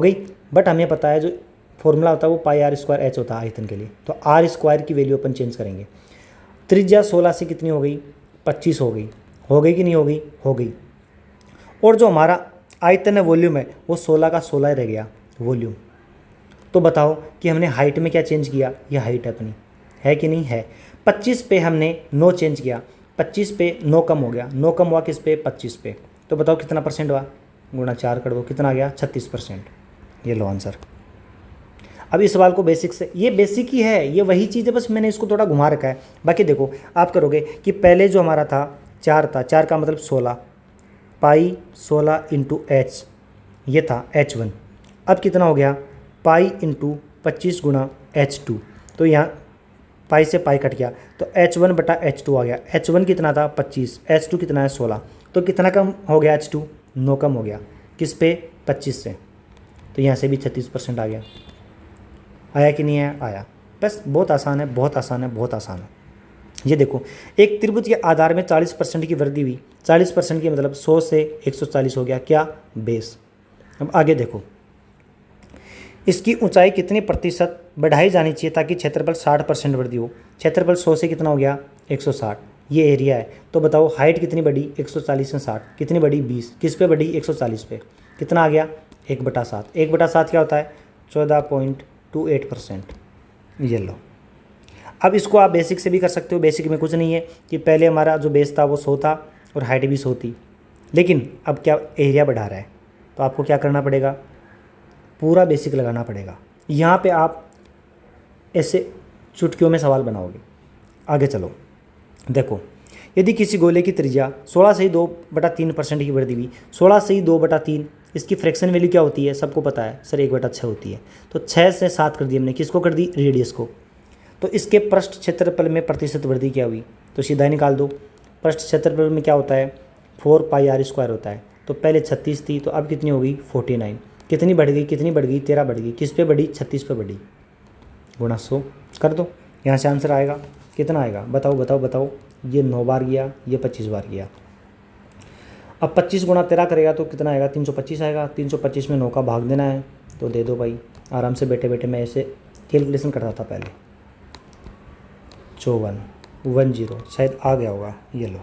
गई, बट हमें पता है जो फॉर्मूला होता है वो पाई आर स्क्वायर एच होता है आयतन के लिए, तो आर स्क्वायर की वैल्यू अपन चेंज करेंगे। त्रिज्या 16 से कितनी हो गई, 25 हो गई कि नहीं हो गई। और जो हमारा आयतन है, वॉल्यूम है, वो 16 का 16 रह गया वॉल्यूम। तो बताओ कि हमने हाइट में क्या चेंज किया, ये हाइट अपनी है कि नहीं है। 25 पे हमने 9 चेंज किया, 25 पे 9 कम हो गया, 9 कम हुआ किस पे, 25 पे, तो बताओ कितना परसेंट हुआ, गुणा 4 कर दो, कितना आ गया, 36%। ये लो आंसर। अब इस सवाल को बेसिक से, ये बेसिक ही है, ये वही चीज़ है, बस मैंने इसको थोड़ा घुमा रखा है। बाकी देखो आप करोगे कि पहले जो हमारा था 4 था, 4 का मतलब 16, पाई 16 इंटू एच, ये था H1, अब कितना हो गया, पाई इंटू 25 गुणा H2, तो यहाँ पाई से पाई कट गया, तो H1 बटा H2 आ गया। H1 कितना था, 25, H2 कितना है, 16, तो कितना कम हो गया, H2 9 कम हो गया, किस पे, 25 से, तो यहाँ से भी 36% आ गया। आया कि नहीं आया। बस बहुत आसान है, बहुत आसान है, बहुत आसान है। ये देखो, एक त्रिभुज के आधार में 40% की वृद्धि हुई, 40% की मतलब 100 से 140 हो गया, क्या, बेस। अब आगे देखो, इसकी ऊंचाई कितने प्रतिशत बढ़ाई जानी चाहिए ताकि क्षेत्रफल 60% वृद्धि हो। क्षेत्रफल 100 से कितना हो गया, 160, ये एरिया है, तो बताओ हाइट कितनी बढ़ी, 140 से 60 कितनी बढ़ी, 20, किस पे बढ़ी, 140 पे, कितना आ गया, 1/7, 1/7 क्या होता है, 14.28%। ये लो। अब इसको आप बेसिक से भी कर सकते हो, बेसिक में कुछ नहीं है कि पहले हमारा जो बेस था वो 100 था और हाइट भी 100 थी, लेकिन अब क्या एरिया बढ़ा रहा है, तो आपको क्या करना पड़ेगा, पूरा बेसिक लगाना पड़ेगा। यहाँ पे आप ऐसे चुटकियों में सवाल बनाओगे। आगे चलो, देखो, यदि किसी गोले की त्रिज्या 16 से ही 2/3% की वृद्धि हुई, 16 से ही 2/3, इसकी फ्रैक्शन वैल्यू क्या होती है, सबको पता है सर, 1/6 होती है, तो 6 से 7 कर दी हमने, किसको कर दी, रेडियस को। तो इसके पृष्ठ क्षेत्रफल में प्रतिशत वृद्धि क्या हुई, तो सीधा निकाल दो। पृष्ठ क्षेत्रफल में क्या होता है, 4 पाई आर स्क्वायर होता है, तो पहले 36 थी तो अब कितनी हो गई, 49, कितनी बढ़ गई, 13 बढ़ गई, किस पे बढ़ी, 36 पे बढ़ी, गुणा 100 कर दो, यहाँ से आंसर आएगा, कितना आएगा, बताओ। ये 9 बार गया, ये 25 बार गया। अब 25 गुणा 13 करेगा तो कितना आएगा, 325 आएगा। 325 में 9 का भाग देना है, तो दे दो भाई, आराम से बैठे बैठे मैं ऐसे कैलकुलेशन करता था पहले। 5410 शायद आ गया होगा, ये लो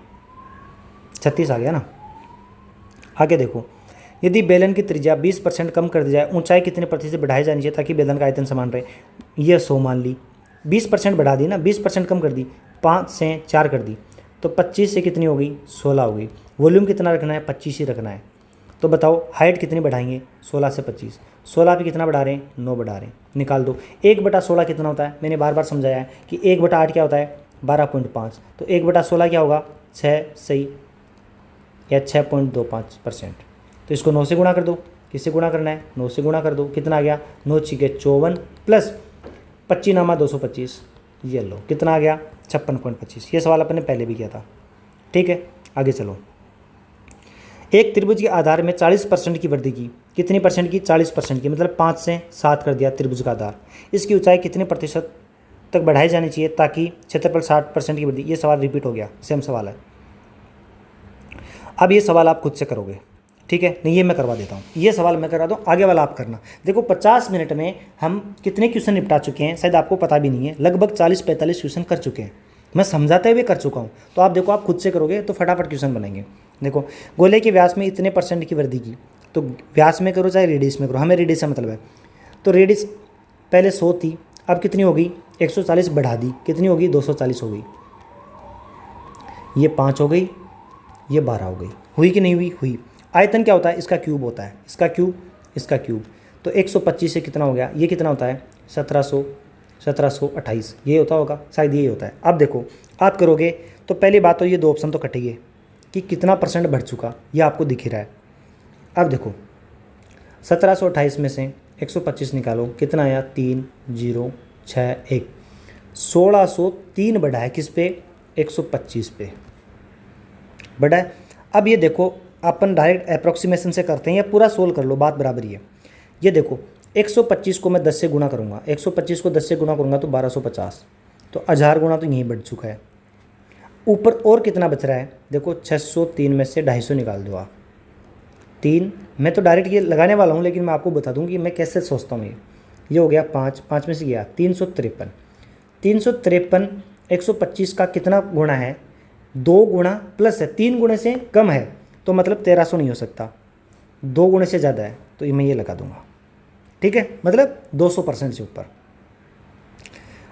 36 आ गया ना। आगे देखो, यदि बेलन की त्रिज्या 20% कम कर दी जाए, ऊंचाई कितने प्रतिशत बढ़ाई जानी चाहिए ताकि बेलन का आयतन समान रहे। ये 100 मान ली, 20% बढ़ा दी ना, 20% कम कर दी, 5 से 4 कर दी, तो 25 से कितनी हो गई, 16 हो गई। वॉल्यूम कितना रखना है, 25 ही रखना है। तो बताओ हाइट कितनी बढ़ाएंगे, 16 से 25, 16 पे कितना बढ़ा रहे हैं, 9 बढ़ा रहे हैं, निकाल दो। 1/16 कितना होता है, मैंने बार बार समझाया है कि 1/8 क्या होता है, 12.5, तो 1/16 क्या होगा, 6 सही या 6.25%। तो इसको 9 से गुणा कर दो, किससे गुणा करना है, 9 से गुणा कर दो, कितना आ गया 9 छिके 54 प्लस 25 नामा 225, ये लो कितना आ गया 56.25। ये सवाल अपने पहले भी किया था। ठीक है, आगे चलो। एक त्रिभुज के आधार में 40% की वृद्धि की, कितनी परसेंट की, 40% की, मतलब 5 से 7 कर दिया त्रिभुज का आधार। इसकी ऊंचाई कितने प्रतिशत तक बढ़ाई जानी चाहिए ताकि क्षेत्रफल 60% की वृद्धि। ये सवाल रिपीट हो गया, सेम सवाल है। अब ये सवाल आप खुद से करोगे, ठीक है, नहीं ये मैं करवा देता हूँ, ये सवाल मैं करा दूँ, आगे वाला आप करना। देखो 50 मिनट में हम कितने क्वेश्चन निपटा चुके हैं शायद आपको पता भी नहीं है, लगभग 40-45 क्वेश्चन कर चुके हैं, मैं समझाते हुए कर चुका हूँ। तो आप देखो, आप खुद से करोगे तो फटाफट क्वेश्चन बनेंगे। देखो, गोले के व्यास में इतने % की वृद्धि की, तो व्यास में करो चाहे रेडियस में करो, हमें रेडियस से मतलब है। तो रेडियस पहले 100 थी, अब कितनी हो गई 140 बढ़ा दी, कितनी होगी 240 हो गई। ये 5 हो गई, ये 12 हो गई। हुई कि नहीं हुई, हुई। आयतन क्या होता है, इसका क्यूब होता है, इसका क्यूब, इसका क्यूब। तो 125 से कितना हो गया, ये कितना होता है 1728, ये होता होगा शायद, यही होता है। अब देखो आप करोगे तो पहली बात तो ये 2 ऑप्शन तो कटेंगे कि कितना % बढ़ चुका, ये आपको दिख ही रहा है। अब देखो 1728 में से 125 निकालो, कितना आया 3061, 1603 बढ़ा है किस पे, 125 पे बढ़ा है। अब ये देखो अपन डायरेक्ट अप्रोक्सीमेशन से करते हैं, या पूरा सोल्व कर लो, बात बराबर ही है। ये देखो 125 को मैं 10 से गुणा करूँगा, 125 को 10 से गुणा करूँगा तो 1250, तो 1000 गुणा तो यहीं बढ़ चुका है। ऊपर और कितना बच रहा है, देखो 603 में से 250 निकाल दो आप, 3, मैं तो डायरेक्ट ये लगाने वाला हूँ, लेकिन मैं आपको बता दूँ कि मैं कैसे सोचता हूँ। ये हो गया 5 में से गया 353, 353 125 का कितना गुणा है, 2 गुणा प्लस है, 3 गुणे से कम है, तो मतलब 1300 नहीं हो सकता, 2 गुणे से ज़्यादा है, तो मैं ये लगा दूंगा। ठीक है, मतलब 200% से ऊपर।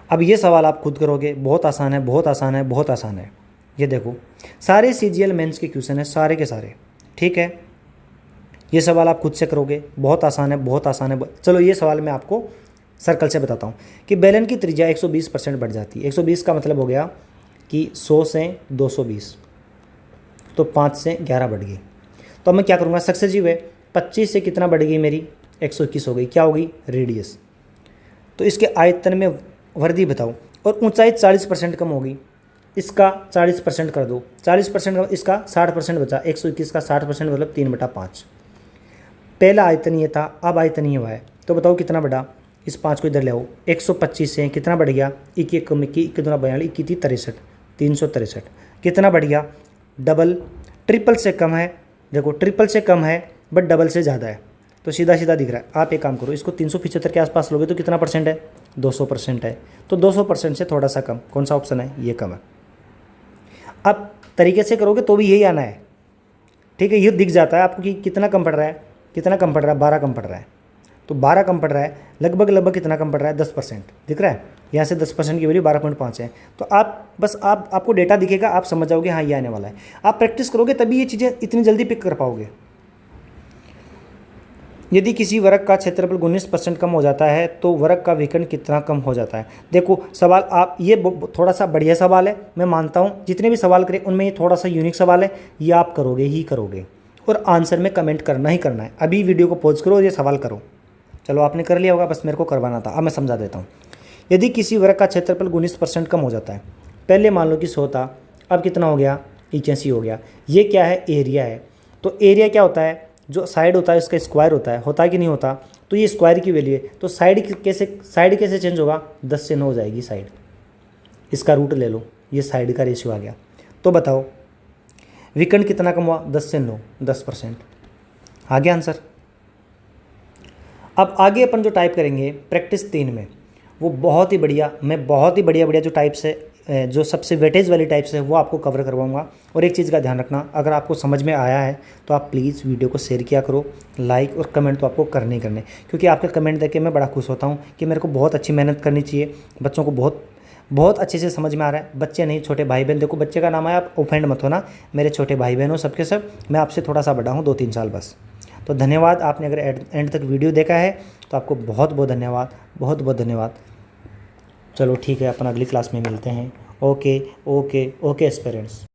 अब ये सवाल आप खुद करोगे, बहुत आसान है, बहुत आसान है, बहुत आसान है। ये देखो सारे CGL मेंस के क्वेश्चन है, सारे के सारे। ठीक है, ये सवाल आप खुद से करोगे, बहुत आसान है, बहुत आसान है। चलो ये सवाल मैं आपको सर्कल से बताता हूँ कि बेलन की त्रिज्या 120% बढ़ जाती है। 120 का मतलब हो गया कि 100 से 220, तो 5 से 11 बढ़ गई। तो अब मैं क्या करूँगा, सक्सेसिव है, 25 से कितना बढ़ गई मेरी 121 हो गई, क्या होगी रेडियस। तो इसके आयतन में वृद्धि बताओ, और ऊंचाई 40% कम होगी, इसका 40% कर दो, 40% इसका 60% बचा, 121 का 60% मतलब 3/5। पहला आयतन ये था, अब आयतन ये हुआ है, तो बताओ कितना बढ़ा। इस 5 को इधर ले आओ, 125 से कितना बढ़ गया, 21 कम 21 कितना 42, 21 63, 363 कितना बढ़ गया, डबल। ट्रिपल से कम है, देखो ट्रिपल से कम है बट डबल से ज़्यादा है, तो सीधा सीधा दिख रहा है। आप एक काम करो, इसको 375 के आसपास लोगे तो कितना % है, 200% है। तो 200% से थोड़ा सा कम, कौन सा ऑप्शन है, ये कम है। अब तरीके से करोगे तो भी यही आना है। ठीक है, ये दिख जाता है आपको कि कितना कम पड़ रहा है, कितना कम पड़ रहा है, 12 कम पड़ रहा है, तो 12 कम पड़ रहा है, लगभग कितना कम पड़ रहा है, 10% दिख रहा है। यहाँ से 10% की वैल्यू 12.5 है। तो आप बस आपको डेटा दिखेगा, आप समझ जाओगे हाँ ये आने वाला है। आप प्रैक्टिस करोगे तभी ये चीज़ें इतनी जल्दी पिक कर पाओगे। यदि किसी वर्ग का क्षेत्रफल 19% कम हो जाता है तो वर्ग का विकर्ण कितना कम हो जाता है। देखो सवाल आप ये थोड़ा सा बढ़िया सवाल है, मैं मानता हूँ जितने भी सवाल करें उनमें ये थोड़ा सा यूनिक सवाल है, ये आप करोगे ही करोगे, और आंसर में कमेंट करना ही करना है। अभी वीडियो को पॉज करो और ये सवाल करो। चलो आपने कर लिया होगा, बस मेरे को करवाना था। अब मैं समझा देता हूँ। यदि किसी वर्ग का क्षेत्रफल 19% कम हो जाता है, पहले मान लो कि 100 था, अब कितना हो गया 81 हो गया। ये क्या है, एरिया है। तो एरिया क्या होता है, जो साइड होता है इसका स्क्वायर होता है कि नहीं होता। तो ये स्क्वायर की वैल्यू है, तो साइड कैसे चेंज होगा, 10 से 9 हो जाएगी साइड, इसका रूट ले लो, ये साइड का रेशियो आ गया। तो बताओ विकर्ण कितना कम हुआ, 10 से 9, 10%। आ गया आंसर। अब आगे अपन जो टाइप करेंगे प्रैक्टिस 3 में, वो बहुत ही बढ़िया, मैं बहुत ही बढ़िया जो टाइप्स है, जो सबसे वेटेज वाली टाइप्स है वो आपको कवर करवाऊंगा। और एक चीज़ का ध्यान रखना, अगर आपको समझ में आया है तो आप प्लीज़ वीडियो को शेयर किया करो, लाइक और कमेंट तो आपको करने ही करने, क्योंकि आपके कमेंट देख के मैं बड़ा खुश होता हूँ कि मेरे को बहुत अच्छी मेहनत करनी चाहिए, बच्चों को बहुत अच्छे से समझ में आ रहा है। बच्चे नहीं, छोटे भाई बहन, देखो बच्चे का नाम है, आप ऑफेंड मत होना, मेरे छोटे भाई बहन हो सबके सब, मैं आपसे थोड़ा सा बड़ा हूँ 2-3 साल बस। तो धन्यवाद, आपने अगर एंड तक वीडियो देखा है तो आपको बहुत बहुत धन्यवाद, बहुत बहुत धन्यवाद। चलो ठीक है, अपन अगली क्लास में मिलते हैं। Okay aspirants.